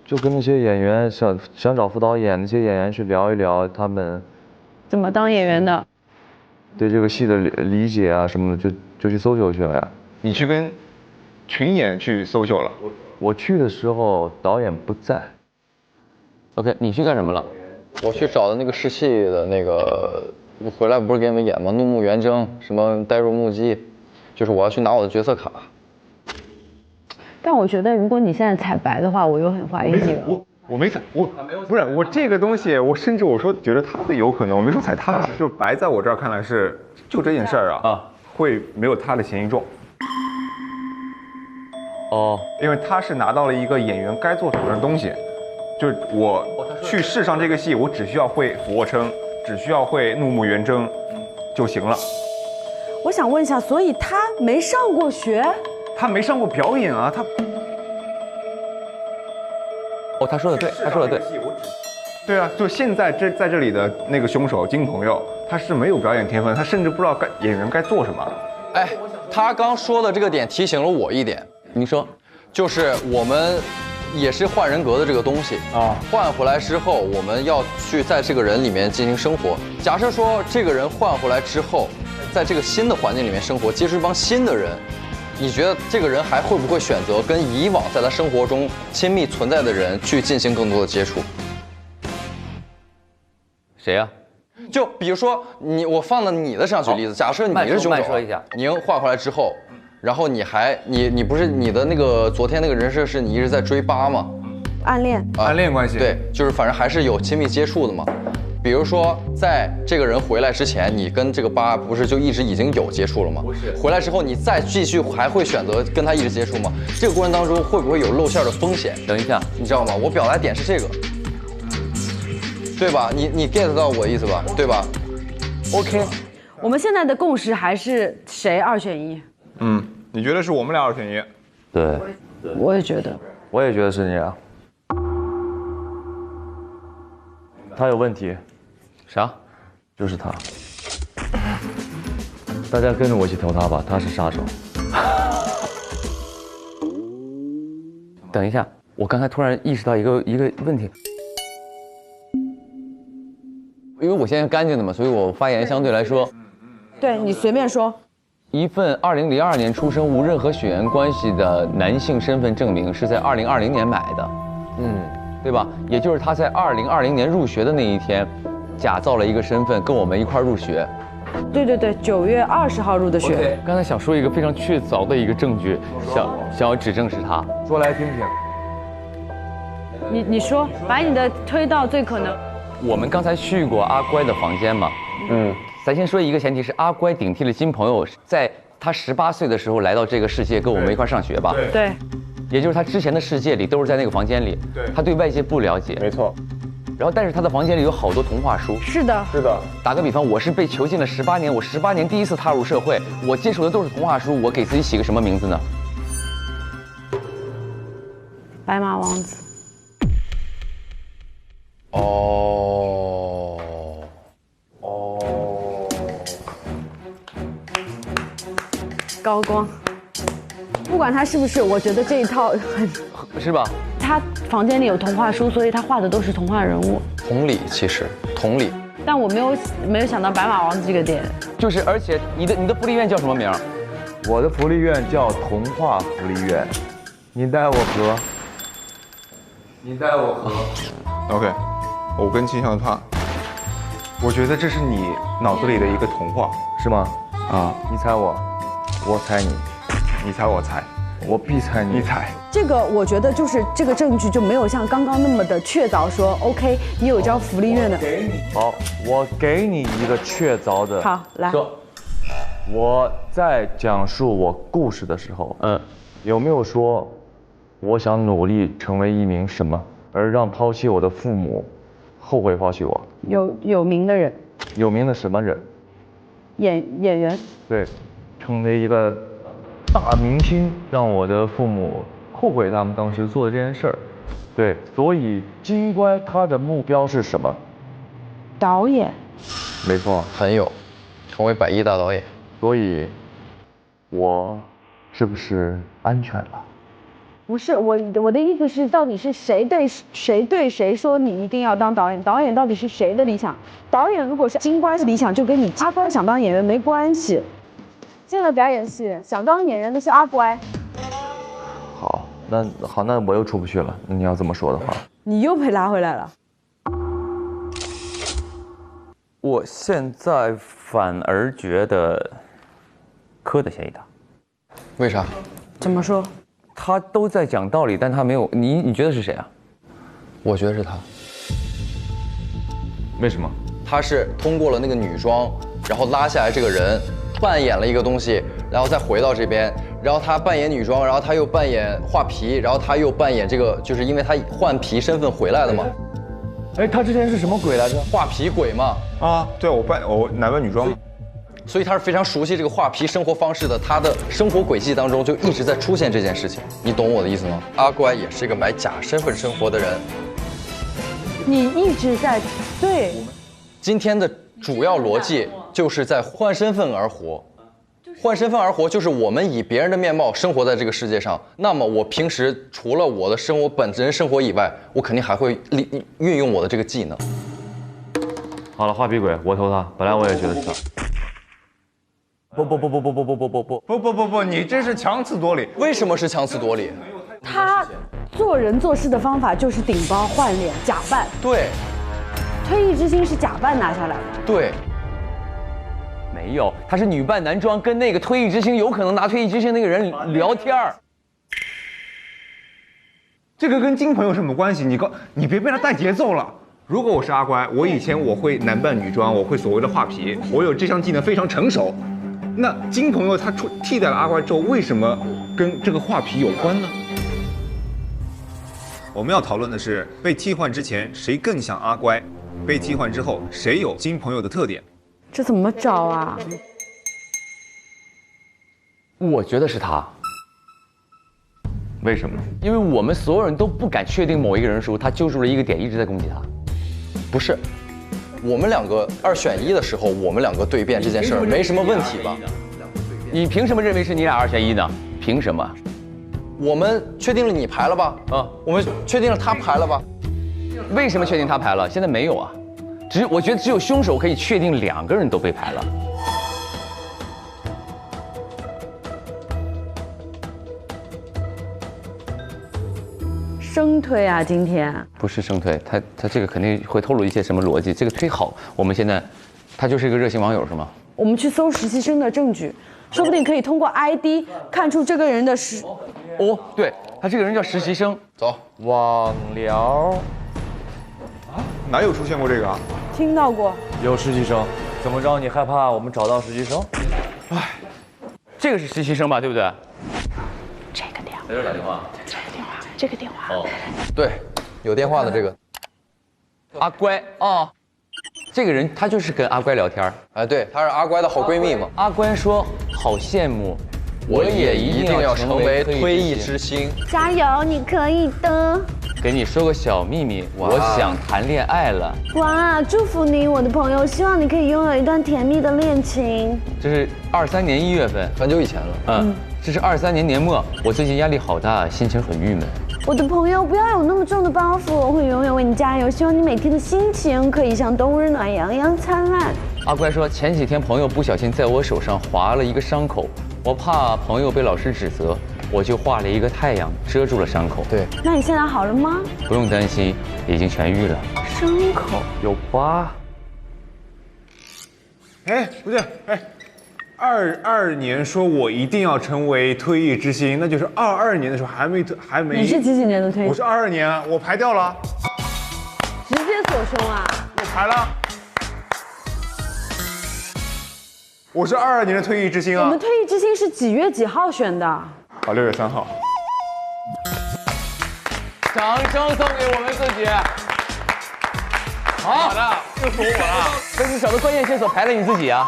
就跟那些演员想找副导演，那些演员去聊一聊他们怎么当演员的，对这个戏的理解啊什么的，就去social去了呀。你去跟群演去social了？我去的时候导演不在。OK， 你去干什么了？我去找的那个试戏的那个。我回来不是给你们演吗？怒目圆睁，什么呆若木鸡，就是我要去拿我的角色卡。但我觉得，如果你现在彩白的话，我又很怀疑你了。我没彩，不是我这个东西，我甚至我说觉得他的有可能，我没说踩他的，就白在我这儿看来是就这件事儿啊，会没有他的嫌疑重。哦，因为他是拿到了一个演员该做手上的东西，就是我去试上这个戏，我只需要会俯卧撑。只需要会怒目圆睁就行了。我想问一下，所以他没上过学？他没上过表演啊，他。哦，他说的对，他说的对。对啊，就现在在这里的那个凶手金朋友，他是没有表演天分，他甚至不知道演员该做什么。哎，他刚说的这个点提醒了我一点，你说，就是我们也是换人格的这个东西啊，换回来之后，我们要去在这个人里面进行生活。假设说这个人换回来之后，在这个新的环境里面生活，接触一帮新的人，你觉得这个人还会不会选择跟以往在他生活中亲密存在的人去进行更多的接触？谁呀？就比如说我放到你的身上举例子，假设你是凶手，说一下，您换回来之后，然后你不是你的那个昨天那个人设是你一直在追八吗？暗恋，暗恋关系。对，就是反正还是有亲密接触的嘛。比如说在这个人回来之前，你跟这个八不是就一直已经有接触了吗？不是。回来之后你再继续还会选择跟他一直接触吗？这个过程当中会不会有露馅的风险？等一下，你知道吗？我表达点是这个。对吧？你 get 到我意思吧？对吧 ？OK， 我们现在的共识还是谁2选1？你觉得是我们俩2选1？对，我也觉得。我也觉得是你俩。他有问题。啥？就是他。大家跟着我一起投他吧，他是杀手。等一下，我刚才突然意识到一个问题。因为我现在干净的嘛，所以我发言相对来说，对你随便说。一份2002年出生、无任何血缘关系的男性身份证明是在2020年买的，对吧？也就是他在2020年入学的那一天，假造了一个身份，跟我们一块入学。对，9月20号入的学。刚才想说一个非常确凿的一个证据，想要指证是他，说来听听。你说，把你的推到最可能。我们刚才去过阿乖的房间嘛，咱先说一个前提是阿乖顶替了金朋友，在他18岁的时候来到这个世界，跟我们一块上学吧。对，也就是他之前的世界里都是在那个房间里，对，他对外界不了解，没错。然后，但是他的房间里有好多童话书。是的。打个比方，我是被囚禁了18年，我18年第一次踏入社会，我接触的都是童话书，我给自己起个什么名字呢？白马王子。高光，不管他是不是，我觉得这一套是吧？他房间里有童话书，所以他画的都是童话人物。同理，其实同理。但我没有想到白马王子这个点。就是，而且你的福利院叫什么名？我的福利院叫童话福利院。你带我和。OK， 我跟金向他，我觉得这是你脑子里的一个童话，是吗？啊，你猜我，我猜你，你猜我猜，我必猜你猜。这个我觉得就是这个证据就没有像刚刚那么的确凿，说 OK， 你有张福利院的。好，我给你一个确凿的。好，来。我在讲述我故事的时候，有没有说我想努力成为一名什么，而让抛弃我的父母后悔抛弃我？有名的人。有名的什么人？演员。对，成为一个大明星，让我的父母后悔他们当时做的这件事儿。对，所以金乖他的目标是什么？导演。没错，很有，成为100亿大导演。所以，我是不是安全了？不是，我的意思是，到底是谁对谁说你一定要当导演？导演到底是谁的理想？导演如果是金乖的理想，就跟你阿乖想当演员没关系。进了表演系，想当演员的是阿乖。好，那我又出不去了。你要这么说的话，你又被拉回来了。我现在反而觉得柯的嫌疑大。为啥？怎么说？他都在讲道理，但他没有。你觉得是谁啊？我觉得是他。为什么？他是通过了那个女装，然后拉下来这个人，扮演了一个东西，然后再回到这边，然后他扮演女装，然后他又扮演画皮，然后他又扮演这个，就是因为他换皮身份回来的嘛。哎，他之前是什么鬼来着？画皮鬼嘛。啊，对，我男扮女装。所以他是非常熟悉这个画皮生活方式的。他的生活轨迹当中就一直在出现这件事情，你懂我的意思吗？阿乖也是一个买假身份生活的人。你一直在对。今天的主要逻辑就是在换身份而活。换身份而活，就是我们以别人的面貌生活在这个世界上。那么我平时除了我的本人生活以外，我肯定还会运用我的这个技能。好了，画皮鬼，我投他。本来我也觉得是他。不，你这是强词夺理。为什么是强词夺理？他做人做事的方法就是顶包换脸假扮。对。退役之星是假扮拿下来的。对。没有，他是女扮男装，跟那个退役之星有可能拿退役之星那个人聊天儿。这个跟金朋友有什么关系？你别被他带节奏了。如果我是阿乖，我以前我会男扮女装，我会所谓的画皮，我有这项技能非常成熟。那金朋友他替代了阿乖之后，为什么跟这个画皮有关呢？我们要讨论的是被替换之前谁更像阿乖，被替换之后谁有金朋友的特点。这怎么找啊？我觉得是他。为什么？因为我们所有人都不敢确定某一个人的时候，他揪住了一个点，一直在攻击他。不是，我们两个2选1的时候，我们两个对辩这件事儿没什么问题吧？你凭什么认为是你俩2选1呢？凭什么？我们确定了你排了吧？我们确定了他排了吧？为什么确定他排了？现在没有啊。我觉得只有凶手可以确定2个人都被排了。生推啊，今天不是生推，他这个肯定会透露一些什么逻辑。这个推好，我们现在他就是一个热心网友是吗？我们去搜实习生的证据，说不定可以通过 ID 看出这个人的哦，对，他这个人叫实习生。走，网聊。哪有出现过这个啊？听到过。有实习生，怎么着？你害怕我们找到实习生？哎，这个是实习生吧？对不对？这个电话。在这打电话。这个电话。哦，对，有电话的这个。阿乖哦，这个人他就是跟阿乖聊天。哎，对，她是阿乖的好闺蜜嘛。阿乖说：“好羡慕，我也一定要成为退役之星。”加油，你可以的。给你说个小秘密，我想谈恋爱了。哇，祝福你，我的朋友，希望你可以拥有一段甜蜜的恋情。这是23年1月份，很久以前了。这是23年年末，我最近压力好大，心情很郁闷。我的朋友，不要有那么重的包袱，我会永远为你加油。希望你每天的心情可以像冬日暖阳一样灿烂。阿乖说，前几天朋友不小心在我手上划了一个伤口，我怕朋友被老师指责，我就画了一个太阳遮住了伤口。对，那你现在好了吗？不用担心，已经痊愈了。伤口有疤。哎，不对，哎，22年说我一定要成为退役之星，那就是22年的时候还没。你是几年的退役？我是22年啊，我排掉了。直接锁胸啊！我排了。我是22年的退役之星啊。我们退役之星是几月几号选的？啊，6月3号。掌声送给我们自己。好的，又是我了。所以你找到关键线索排了你自己啊。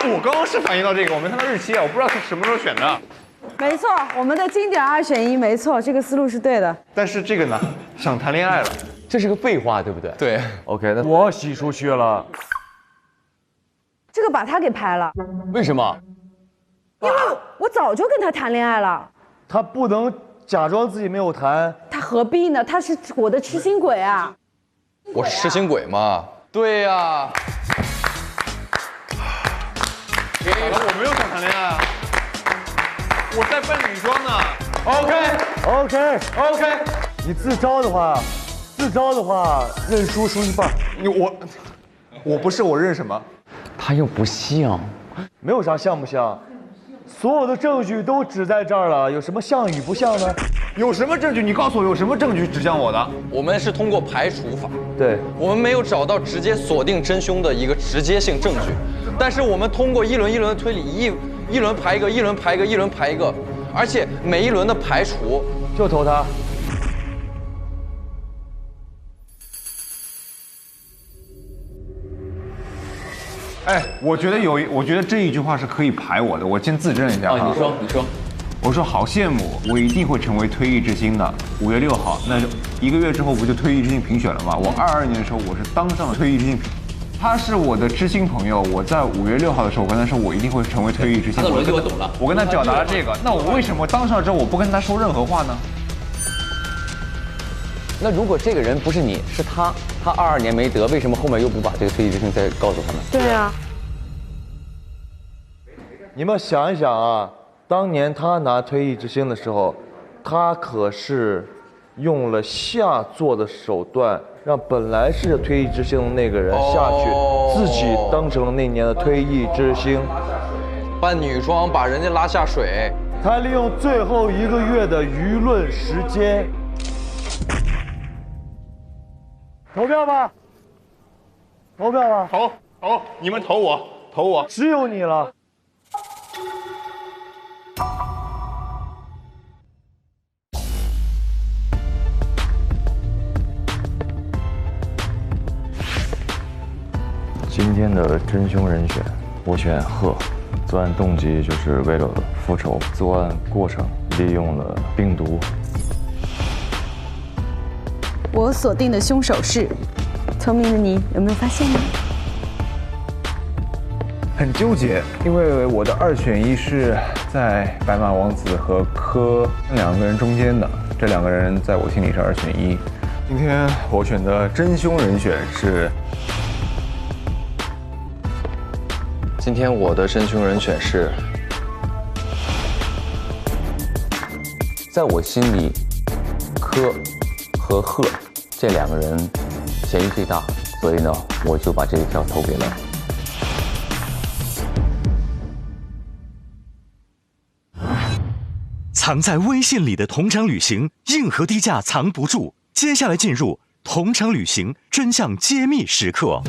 我刚刚是反应到这个，我没看到日期啊，我不知道是什么时候选的。没错，我们的经典2选1，没错，这个思路是对的。但是这个呢，想谈恋爱了，这是个废话，对不对？对。OK， 那我洗出去了。这个把他给排了。为什么？因为我早就跟他谈恋爱了。他不能假装自己没有谈。他何必呢？他是我的痴心鬼啊！我是痴心鬼嘛？对呀。我没有想谈恋爱啊，我在扮女装呢。OK， 你自招的话，认输输一半。我不是，我认什么？他又不像，没有啥像不像，所有的证据都指在这儿了，有什么像与不像呢？有什么证据？你告诉我有什么证据指向我的？我们是通过排除法，对，我们没有找到直接锁定真凶的一个直接性证据，但是我们通过一轮一轮的推理，一轮排一个，一轮排一个，一轮排一个，而且每一轮的排除就投他。哎，我觉得这一句话是可以排我的，我先自证一下啊。你说。我说好羡慕，我一定会成为推艺之星的。5月6号，那1个月之后不就推艺之星评选了吗？我22年的时候我是当上了推艺之星，他是我的知心朋友。我在5月6号的时候，我跟他说我一定会成为推艺之星。他的逻辑我懂了。我跟他表达了这个，那我为什么当上了之后我不跟他说任何话呢？那如果这个人不是你，是他22年没得，为什么后面又不把这个推艺之星再告诉他们？对啊。你们想一想啊。当年他拿推艺之星的时候，他可是用了下作的手段，让本来是推艺之星的那个人下去，自己当成了那年的推艺之星，扮女装把人家拉下水。他利用最后1个月的舆论时间，投票吧，投票吧，投，你们投我，只有你了。今天的真凶人选，我选贺。作案动机就是为了复仇，作案过程利用了病毒。我锁定的凶手是，聪明的你有没有发现呢？很纠结，因为我的2选1是在白马王子和柯2个人中间的，这2个人在我心里是2选1。今天我选的真凶人选是。今天我的真凶人选是，在我心里，柯和贺这2个人嫌疑最大，所以呢，我就把这一票投给了。藏在微信里的同场旅行，硬核低价藏不住。接下来进入同场旅行真相揭秘时刻。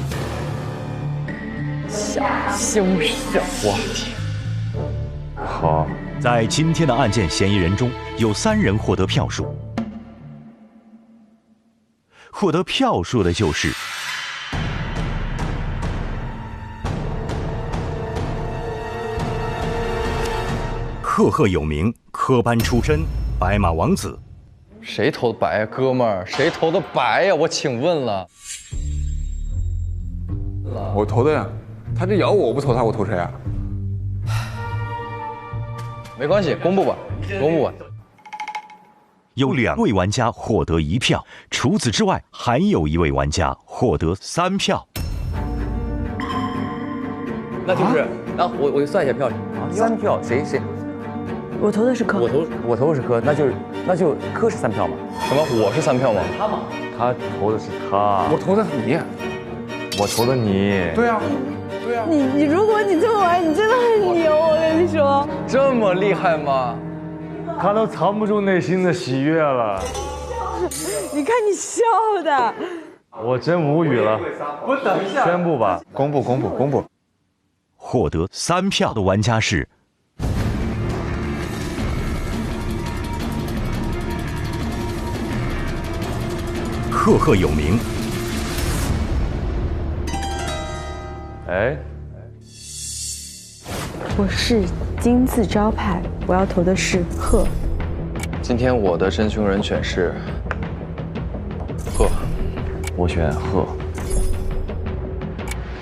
小凶手！我天！好，在今天的案件嫌疑人中，有3人获得票数，获得票数的就是赫有名，科班出身，白马王子。谁投的白呀，哥们儿？谁投的白呀？我请问了。我投的呀。他这咬我，我不投他，我投谁啊？没关系，公布吧，公布吧。有2位玩家获得1票，除此之外，还有1位玩家获得3票。那就是，我算一下票，3票，谁？我投的是柯，我投的是柯，那就柯是3票嘛？什么？我是3票吗？他嘛？他投的是他，我投的你，我投的你。对啊。你如果你这么玩，你真的很牛，我跟你说。这么厉害吗？他都藏不住内心的喜悦了。你看你笑的，我真无语了。我等一下，宣布吧，公布。获得3票的玩家是赫有名。哎，我是金字招牌，我要投的是贺。今天我的真凶人选是贺，我选贺。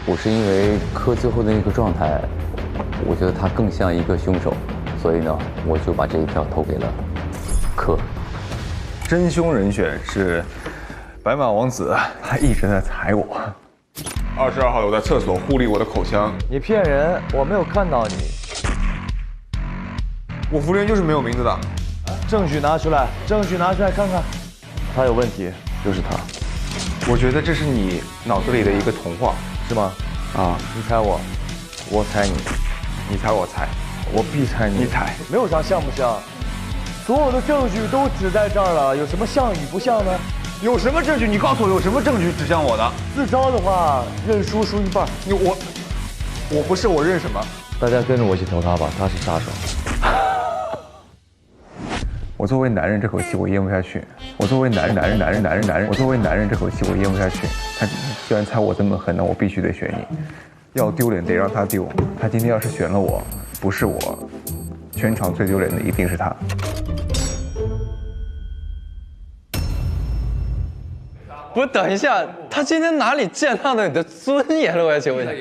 我是因为柯最后的那个状态，我觉得他更像一个凶手，所以呢，我就把这一票投给了柯。真凶人选是白马王子，他一直在踩我。22号我在厕所护理我的口腔。你骗人，我没有看到你。我服务员就是没有名字的。证据拿出来，证据拿出来看看。他有问题，就是他。我觉得这是你脑子里的一个童话，是吗？啊，你猜我，我猜你，你猜我猜，我必猜你。你猜，没有啥像不像，所有的证据都指在这儿了，有什么像与不像呢？有什么证据？你告诉我有什么证据指向我的？自招的话，认输输一半。我不是，我认什么？大家跟着我一起投他吧，他是杀手。我作为男人，这口气我咽不下去。我作为男人，我作为男人，这口气我咽不下去。他既然猜我这么狠，那我必须得选你。要丢脸得让他丢。他今天要是选了我，不是我，全场最丢脸的一定是他。不，等一下，他今天哪里践踏到你的尊严了？我要请问一下。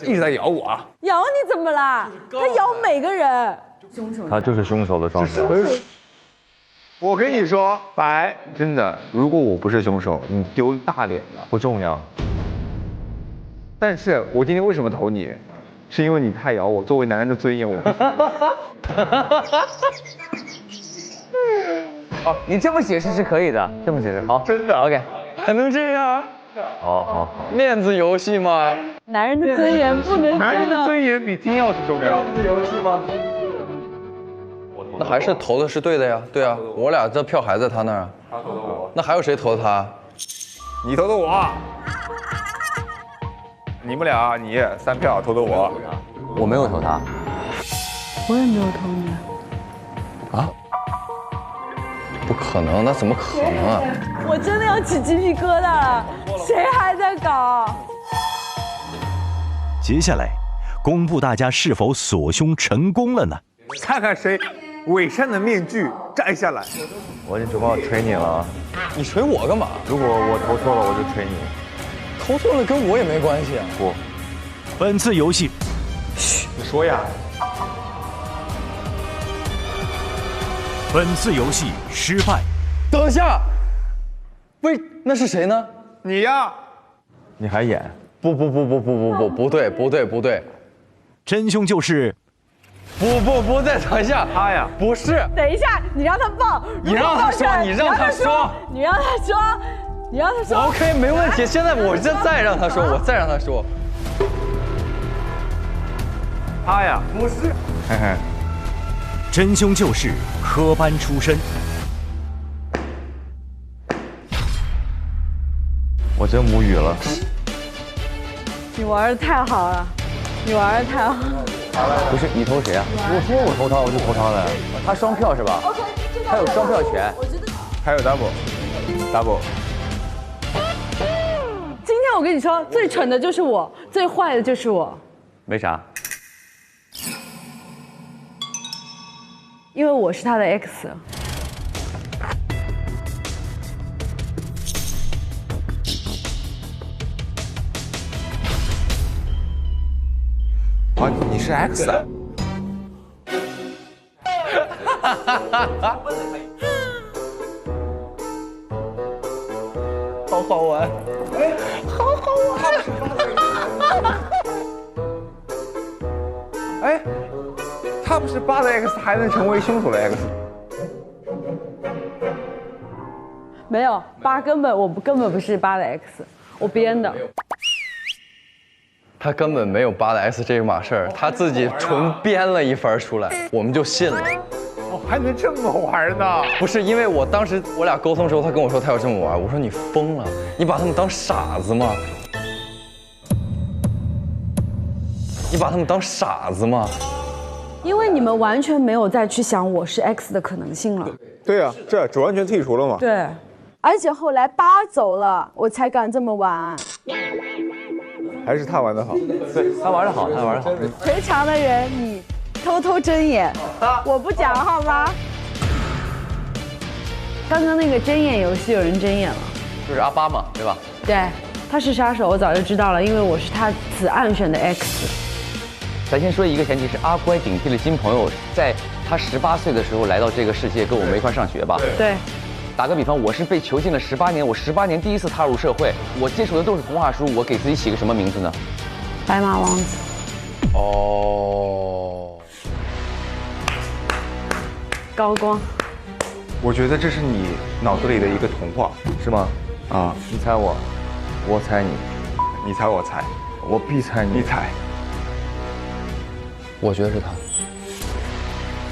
一直在咬我啊！咬你怎么啦？他咬每个人。凶手。他就是凶手的状态。我跟你说，白，真的，如果我不是凶手，你丢大脸了。不重要。但是我今天为什么投你？是因为你太咬我，作为男人的尊严，我。哦，你这么解释是可以的，这么解释好，真的 OK， 还能这样？好，面子游戏嘛。男人的尊严不能。男人的尊严比金钥匙重要。面子游戏吗？那还是投的是对的呀，对啊，我俩这票还在他那儿啊。他投的我。那还有谁投的他？你投的我。你们俩，你3票投的我。我没有投他。我也没有投你。啊？不可能，那怎么可能啊？我真的要起鸡皮疙瘩了，谁还在搞？接下来，公布大家是否锁凶成功了呢？看看谁伪善的面具摘下来。我已经准备要捶你了。你捶我干嘛？如果我投错了，我就捶你。投错了跟我也没关系啊。不，本次游戏，嘘，你说呀。本次游戏失败。等一下，喂，那是谁呢？你呀。你还演？不对，真凶就是。不对，等一下，他呀，不是。等一下，你让他报，你让他说，你让他说。OK， 没问题。现在我再让他说，我再让他说。他呀，不是。嘿嘿，真凶就是科班出身。我真无语了。你玩的太好了，不是你投谁啊？我说我投他，我就投他了。他双票是吧？他有双票权。还有 double。今天我跟你说，最蠢的就是我，最坏的就是我。为啥？因为我是他的 X。啊，你是 X 啊？好好玩，好好玩。哎，他不是8的 X 还能成为凶手的 X？ 没有8根本不是8的 X， 我编的。他根本没有8的 X 这码事儿，他自己纯编了一番出来，我们就信了。哦，还能这么玩呢？不是，因为我当时我俩沟通的时候，他跟我说他要这么玩，我说你疯了，你把他们当傻子吗？因为你们完全没有再去想我是 X 的可能性了。对啊，这完全剔除了嘛。对，而且后来8走了，我才敢这么玩。还是他玩得好。对，他玩得好。捶墙的人，你偷偷睁眼，我不讲好吗？刚刚那个睁眼游戏有人睁眼了，就是阿8嘛，对吧？对，他是杀手，我早就知道了，因为我是他此案选的 X。咱先说一个前提是阿乖顶替了金朋友，在他18岁的时候来到这个世界，跟我们一块上学吧？对。打个比方，我是被囚禁了18年，我18年第一次踏入社会，我接触的都是童话书，我给自己起个什么名字呢？白马王子。哦。高光。我觉得这是你脑子里的一个童话，是吗？啊，你猜我，我猜你，你猜我猜，我必猜你，你猜。我觉得是他。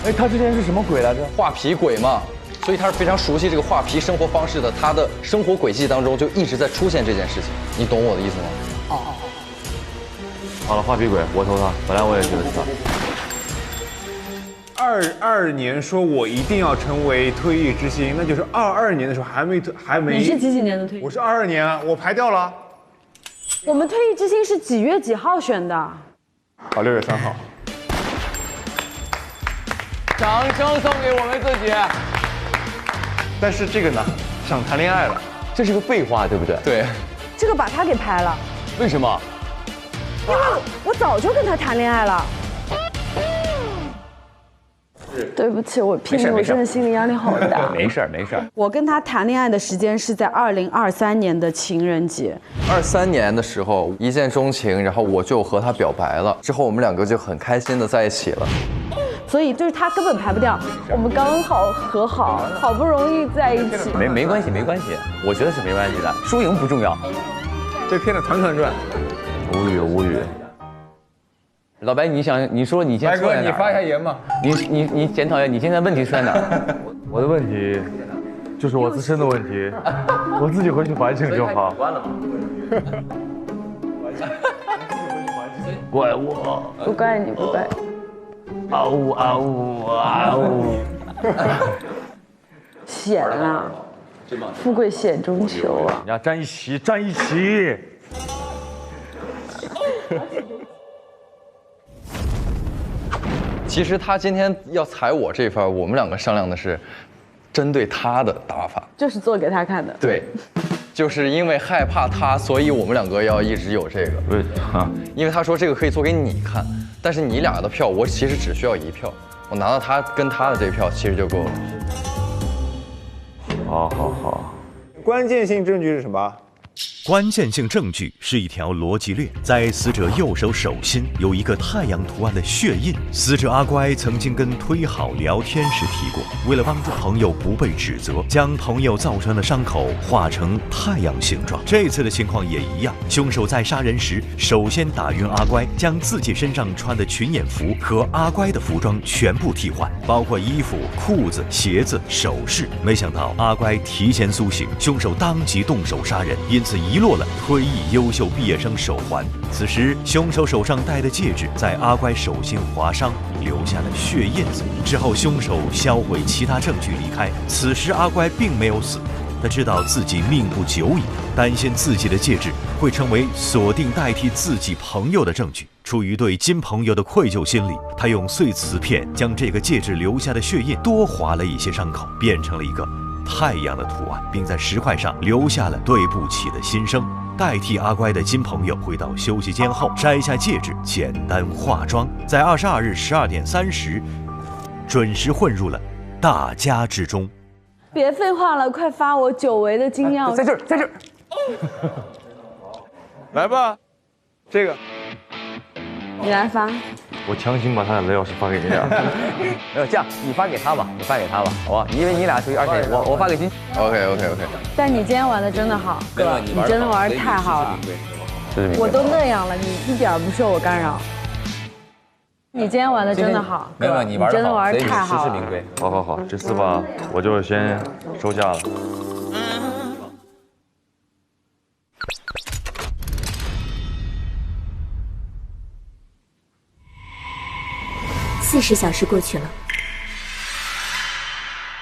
哎，他之前是什么鬼来着？画皮鬼嘛。所以他是非常熟悉这个画皮生活方式的，他的生活轨迹当中就一直在出现这件事情，你懂我的意思吗？好了，画皮鬼，我投他，本来我也觉得是他。22年说我一定要成为退役之星，那就是22年的时候还没。你是几年的退役？我是22年啊，我排掉了。我们退役之星是几月几号选的？好，6月3号。掌声送给我们自己。但是这个呢，想谈恋爱了，这是个废话，对不对？对。这个把他给拍了。为什么？因为我早就跟他谈恋爱了。对不起，我聘你，我真的心理压力好大。没事。我跟他谈恋爱的时间是在2023年的情人节。23年的时候一见钟情，然后我就和他表白了，之后我们2个就很开心的在一起了。所以就是他根本排不掉，我们刚好和好，好不容易在一起。没关系，我觉得是没关系的，输赢不重要。这片子团团转，无语。老白，你说你现在白哥，你发一下言嘛。你检讨一下，你现在问题出在哪儿？我的问题就是我自身的问题，我自己回去反省就好。怪我？不怪你，不怪。啊呜啊呜啊呜！险啊！富贵险中求啊！呀，站一起！其实他今天要踩我这番，我们2个商量的是，针对他的打法，就是做给他看的。对，就是因为害怕他，所以我们2个要一直有这个。对啊，因为他说这个可以做给你看，但是你俩的票，我其实只需要1票，我拿到他跟他的这票其实就够了。好。关键性证据是什么？关键性证据是一条逻辑链，在死者右手手心有一个太阳图案的血印。死者阿乖曾经跟推好聊天时提过，为了帮助朋友不被指责，将朋友造成的伤口画成太阳形状。这次的情况也一样，凶手在杀人时首先打晕阿乖，将自己身上穿的群演服和阿乖的服装全部替换，包括衣服、裤子、鞋子、首饰。没想到阿乖提前苏醒，凶手当即动手杀人，因此遗落了退役优秀毕业生手环。此时，凶手手上戴的戒指在阿乖手心划伤，留下了血印子。之后，凶手销毁其他证据离开。此时，阿乖并没有死，他知道自己命不久矣，担心自己的戒指会成为锁定代替自己朋友的证据。出于对金朋友的愧疚心理，他用碎瓷片将这个戒指留下的血印多划了一些伤口，变成了一个太阳的图案，并在石块上留下了对不起的心声。代替阿乖的金朋友回到休息间后，摘下戒指，简单化妆，在22日12点30准时混入了大家之中。别废话了，快发我久违的金钥匙。在这儿。来吧，这个你来发。我强行把他的钥匙发给你俩。没有这样，你发给他吧，好吧？因为你俩属于，而且我发给金。OK。但你今天玩的真的好，哥，你真的玩的太好了。我都那样了，你一点不受我干扰。你今天玩的真的好，没有你玩真的玩的太好了。实至名归。好，这次吧，我就先收下了。40小时过去了，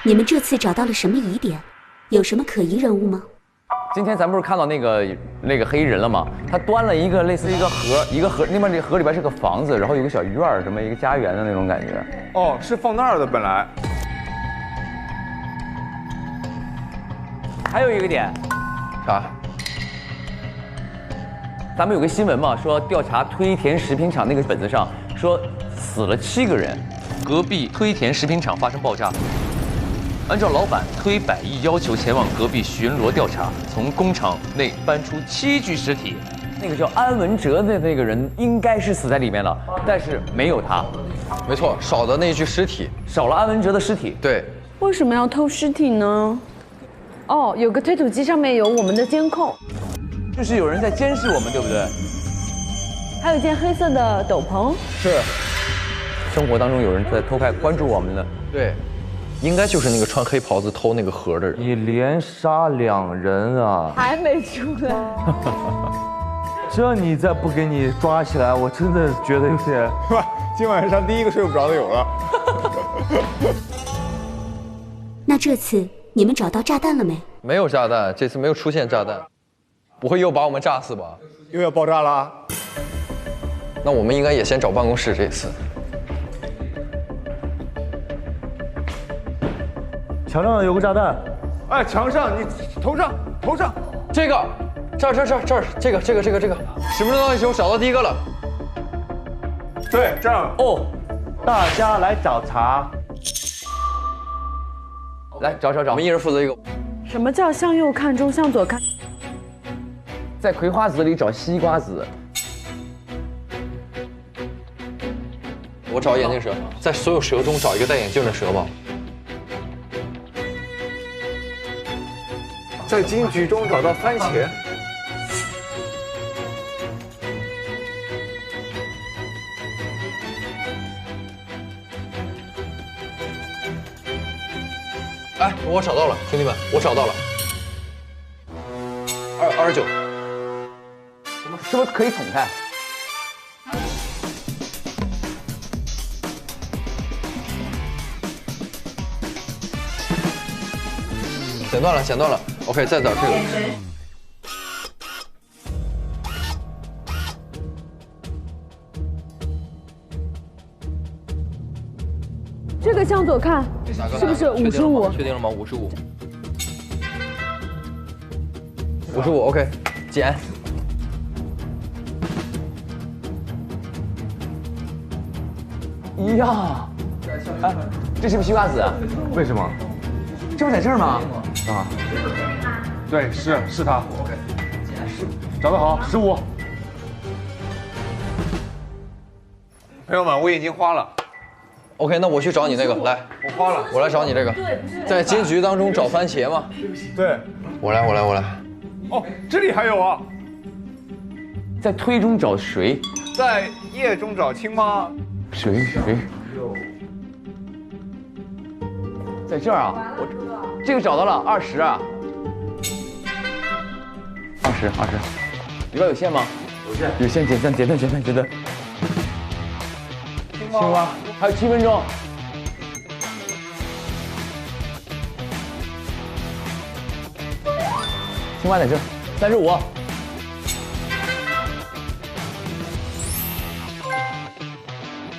你们这次找到了什么疑点？有什么可疑人物吗？今天咱不是看到那个黑衣人了吗？他端了一个类似一个盒，那边这盒里边是个房子，然后有个小院儿，什么一个家园的那种感觉。哦，是放那儿的本来。还有一个点，啥？咱们有个新闻嘛，说调查推田食品厂那个本子上说死了7个人，隔壁推田食品厂发生爆炸。按照老板推百亿要求前往隔壁巡逻调查，从工厂内搬出7具尸体。那个叫安文哲的那个人应该是死在里面了，但是没有他。没错，少的那具尸体，少了安文哲的尸体。对。为什么要偷尸体呢？哦，有个推土机上面有我们的监控，就是有人在监视我们，对不对？还有一件黑色的斗篷。是。生活当中有人在偷拍关注我们的。对。应该就是那个穿黑袍子偷那个盒的人。你连杀2人啊！还没出来。这你再不给你抓起来，我真的觉得有点。今晚上第一个睡不着的有了。那这次你们找到炸弹了没？没有炸弹，这次没有出现炸弹。不会又把我们炸死吧？又要爆炸了？那我们应该也先找办公室这次。墙上有个炸弹。哎，墙上你头上。这个，这儿，这个，10分钟到一宿找到第一个了。对，这样。哦，大家来找茬。来找，我们一人负责一个。什么叫向右看中向左看？在葵花籽里找西瓜籽。我找眼镜蛇，在所有蛇中找一个戴眼镜的蛇吧。在金桔中找到番茄。哎，我找到了，兄弟们，我找到了。29。是不是可以捅开？剪断了。OK， 再找这个。这个向左看，是不是55？确定了吗？55。55 OK， 剪。呀，哎，这是不是西瓜籽？为什么？这不在这儿吗？啊，对，是他。找得好，15。朋友们，我眼睛花了。OK， 那我去找你那个，来，我花了，我来找你这个，在金桔当中找番茄吗？对，我来。哦，这里还有啊，在推中找谁？在叶中找青蛙。谁？在这儿啊，我这个找到了20啊，20，里边有线吗？有线，剪断。青蛙，还有7分钟。青蛙在这儿，35。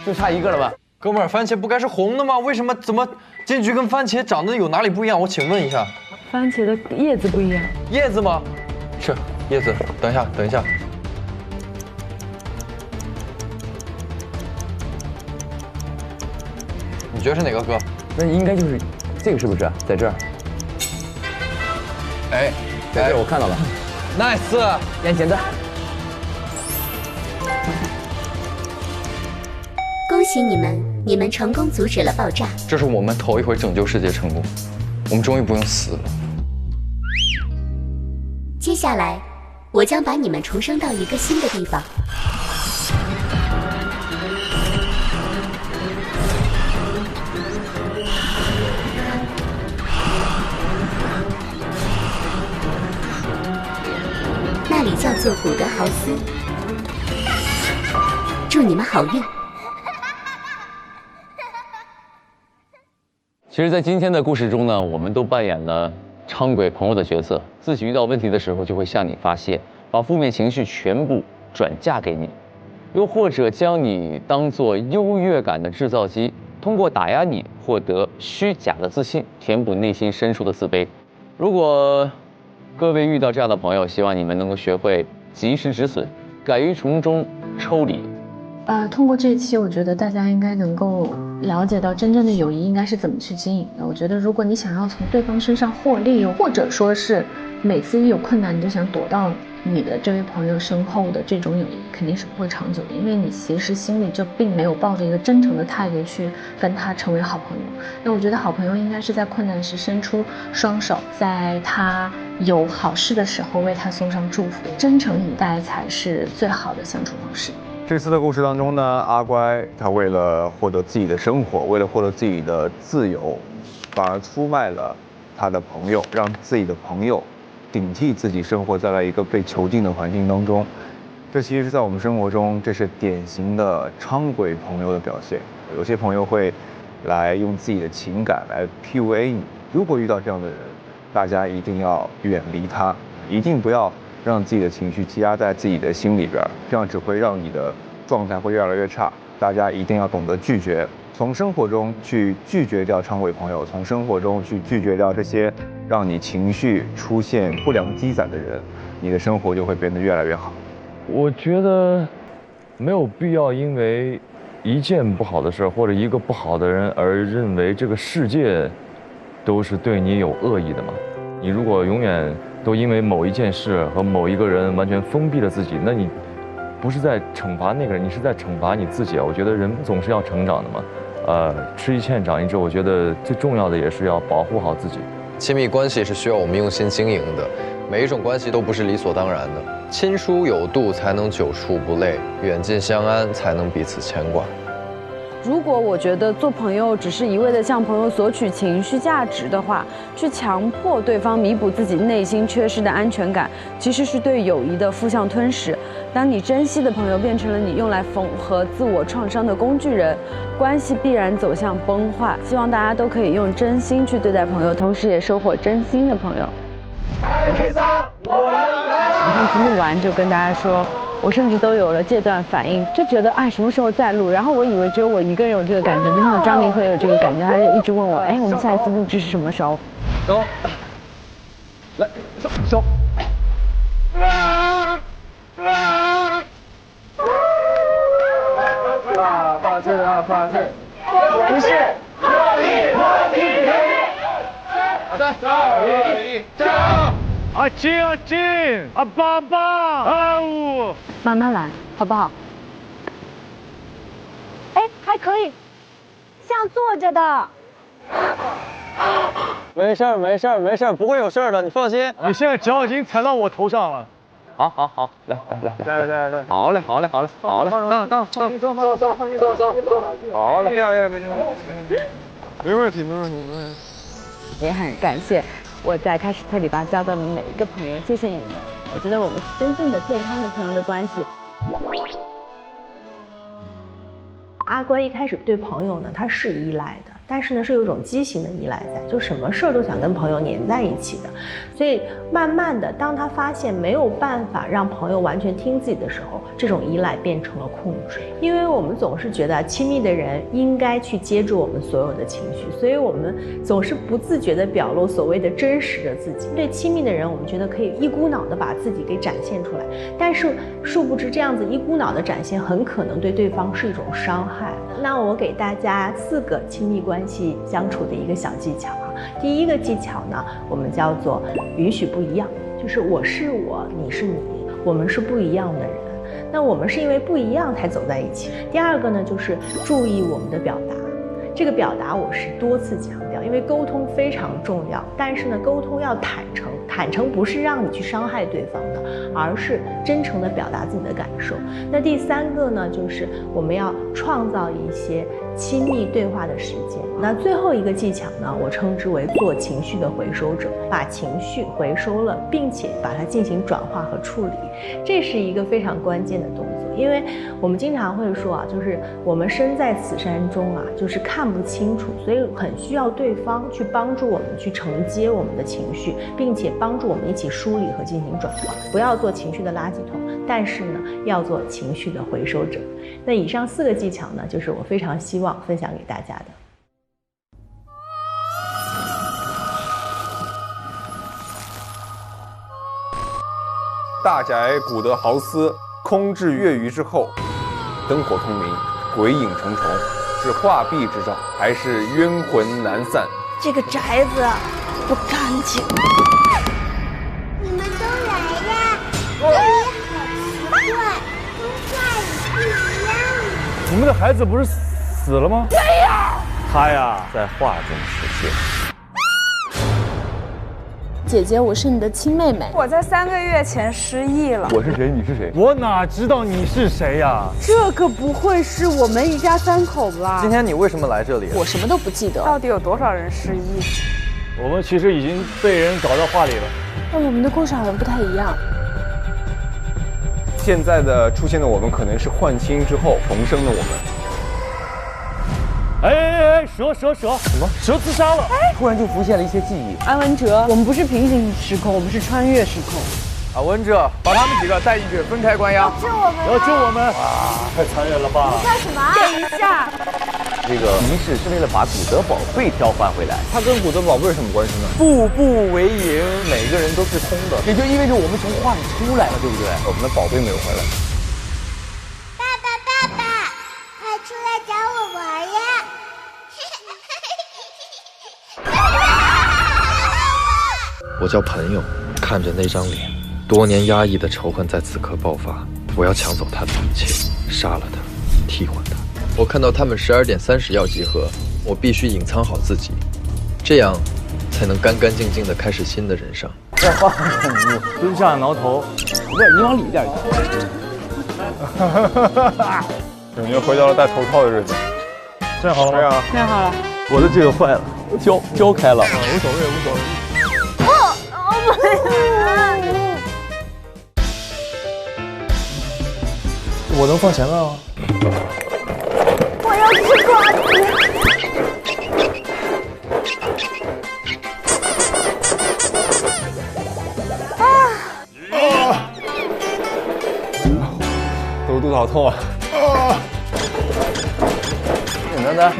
就差一个了吧？哥们儿，番茄不该是红的吗？为什么怎么金桔跟番茄长得有哪里不一样？我请问一下。番茄的叶子不一样。叶子吗？是叶子。等一下。你觉得是哪个哥？那应该就是这个，是不是？在这儿。哎，在这儿我看到了。Nice， 剪断。恭喜你们成功阻止了爆炸。这是我们头一回拯救世界成功，我们终于不用死了。接下来，我将把你们重生到一个新的地方。那里叫做古德豪斯。祝你们好运。其实，在今天的故事中呢，我们都扮演了伥鬼朋友的角色，自己遇到问题的时候就会向你发泄，把负面情绪全部转嫁给你，又或者将你当作优越感的制造机，通过打压你获得虚假的自信，填补内心深处的自卑。如果各位遇到这样的朋友，希望你们能够学会及时止损，敢于从中抽离。通过这一期，我觉得大家应该能够了解到真正的友谊应该是怎么去经营的。我觉得，如果你想要从对方身上获利，或者说是每次一有困难你就想躲到你的这位朋友身后的这种友谊，肯定是不会长久的，因为你其实心里就并没有抱着一个真诚的态度去跟他成为好朋友。那我觉得好朋友应该是在困难时伸出双手，在他有好事的时候为他送上祝福，真诚以待才是最好的相处方式。这次的故事当中呢，阿乖他为了获得自己的生活，为了获得自己的自由，反而出卖了他的朋友，让自己的朋友顶替自己生活在了一个被囚禁的环境当中。这其实是在我们生活中，这是典型的伥鬼朋友的表现。有些朋友会来用自己的情感来 PUA 你，如果遇到这样的人，大家一定要远离他，一定不要让自己的情绪积压在自己的心里边，这样只会让你的状态会越来越差。大家一定要懂得拒绝，从生活中去拒绝掉长尾朋友，从生活中去拒绝掉这些让你情绪出现不良积攒的人，你的生活就会变得越来越好。我觉得没有必要因为一件不好的事或者一个不好的人而认为这个世界都是对你有恶意的嘛。你如果永远都因为某一件事和某一个人完全封闭了自己，那你不是在惩罚那个人，你是在惩罚你自己啊！我觉得人总是要成长的嘛，吃一堑长一智。我觉得最重要的也是要保护好自己。亲密关系是需要我们用心经营的，每一种关系都不是理所当然的。亲疏有度，才能久处不累；远近相安，才能彼此牵挂。如果我觉得做朋友只是一味的向朋友索取情绪价值的话，去强迫对方弥补自己内心缺失的安全感，其实是对友谊的负向吞噬。当你珍惜的朋友变成了你用来缝合自我创伤的工具人，关系必然走向崩坏。希望大家都可以用真心去对待朋友，同时也收获真心的朋友。上次录完就跟大家说，我甚至都有了戒断反应，就觉得什么时候再录？然后我以为只有我一个人有这个感觉，没想到张明和也有这个感觉，他就一直问我，我们下一次录制是什么时候？走，来，走。发誓啊，发誓！不是，阿金阿金阿爸爸阿五，慢慢来，好不好？还可以，像坐着的。没事儿，没事儿，没事儿，不会有事儿的，你放心。你现在脚已经踩到我头上了。好，来，好嘞，到，好嘞，没问题。也很感谢我在开始特里巴交到的每一个朋友，谢谢你们。我觉得我们是真正的健康的朋友的关系。阿关一开始对朋友呢，他是依赖的，但是呢是有一种畸形的依赖在，就什么事儿都想跟朋友黏在一起的。所以慢慢的，当他发现没有办法让朋友完全听自己的时候，这种依赖变成了控制。因为我们总是觉得亲密的人应该去接住我们所有的情绪，所以我们总是不自觉地表露所谓的真实的自己。对亲密的人，我们觉得可以一股脑地把自己给展现出来，但是殊不知这样子一股脑的展现很可能对对方是一种伤害。那我给大家4个亲密关系相处的一个小技巧啊。第一个技巧呢，我们叫做允许不一样，就是我是我，你是你，我们是不一样的人。那我们是因为不一样才走在一起。第二个呢，就是注意我们的表达。这个表达我是多次强调，因为沟通非常重要，但是呢，沟通要坦诚。坦诚不是让你去伤害对方的，而是真诚地表达自己的感受。那第3个呢，就是我们要创造一些亲密对话的时间。那最后一个技巧呢，我称之为做情绪的回收者，把情绪回收了，并且把它进行转化和处理，这是一个非常关键的动作。因为我们经常会说就是我们身在此山中就是看不清楚，所以很需要对方去帮助我们去承接我们的情绪，并且帮助我们一起梳理和进行转化。不要做情绪的垃圾桶，但是呢，要做情绪的回收者。那以上4个技巧呢，就是我非常希望分享给大家的。大宅古德豪斯空置月余之后，灯火通明，鬼影重重，是画壁之兆，还是冤魂难散？这个宅子不干净。你们都来了，这里好奇怪，跟画里不一样。你们的孩子不是死了吗？没有，他呀在画中实现。姐姐，我是你的亲妹妹。我在3个月前失忆了。我是谁？你是谁？我哪知道你是谁呀？这可不会是我们一家3口吧？今天你为什么来这里？我什么都不记得。到底有多少人失忆？我们其实已经被人搞到画里了。但我们的故事好像不太一样。现在的出现的我们，可能是换亲之后重生的我们。蛇什么？蛇自杀了！突然就浮现了一些记忆。安文哲，我们不是平行时空，我们是穿越时空。文者，把他们几个带进去，分开关押。救我们！要救我们！哇，太残忍了吧！你干什么？等一下。这个仪式是为了把古德宝贝调换回来。它跟古德宝贝有什么关系呢？步步为营，每个人都是通的，也就意味着我们从画里出来了，对不对？我们的宝贝没有回来。爸爸，快出来找我玩呀！我叫朋友，看着那张脸，多年压抑的仇恨在此刻爆发。我要抢走他的一切，杀了他，替换他。我看到他们12点30要集合，我必须隐藏好自己，这样才能干干净净的开始新的人生。再画个你蹲下挠头，不是你往里点。感觉回到了戴头套的日子。站好了吗？站好了。我的这个坏了，胶开了。无所谓，无所谓。我能放前面吗？我要吃瓜子。肚子好痛啊！简单的。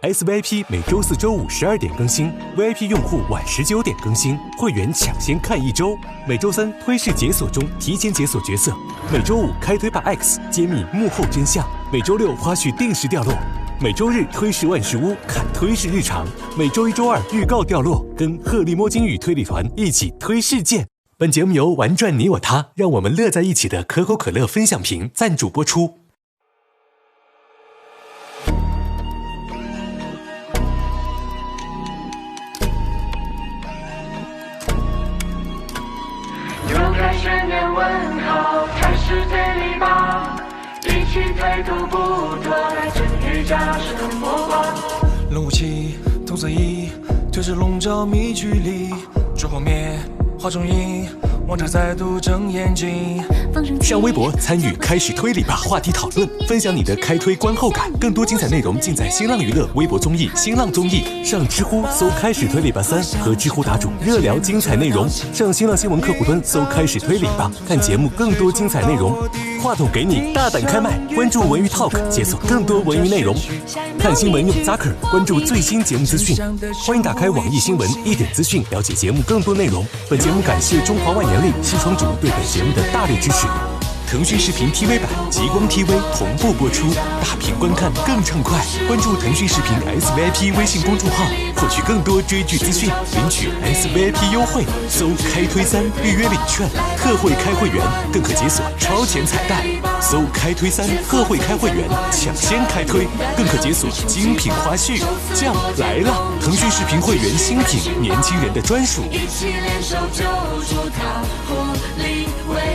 SVIP 每周4、周5 12点更新 ，VIP 用户晚19点更新，会员抢先看1周。每周3推事解锁中提前解锁角色，每周5开推吧 X 揭秘幕后真相，每周6花絮定时掉落，每周日推事万事屋看推事日常，每周1、周2预告掉落，跟鹤立摸金与推理团一起推事件。本节目由玩转你我他，让我们乐在一起的可口可乐分享瓶赞助播出。10年问号，开始推理吧，一起推图不多，来自于家生活吧。龙武器，童子衣，推着笼罩迷距离，烛火灭，画中影，王朝再度睁眼睛。上微博参与开始推理吧话题讨论，分享你的开推观后感。更多精彩内容尽在新浪娱乐微博综艺、新浪综艺。上知乎搜开始推理吧3，和知乎答主热聊精彩内容。上新浪新闻客户端搜开始推理吧，看节目更多精彩内容。话筒给你，大胆开麦，关注文娱 Talk， 解锁更多文娱内容。看新闻用 Zaker 关注最新节目资讯。欢迎打开网易新闻一点资讯，了解节目更多内容。本节目感谢中华万年历西窗主对本节目的大力支持。腾讯视频 TV 版、极光 TV 同步播出，大屏观看更畅快。关注腾讯视频 SVIP 微信公众号，获取更多追剧资讯，领取 SVIP 优惠。搜开推3预约领券，特惠开会员更可解锁超前彩蛋。搜开推3特惠开会员，抢先开推，更可解锁精品花絮。酱来了！腾讯视频会员新品，年轻人的专属。一起联手救出它，互利为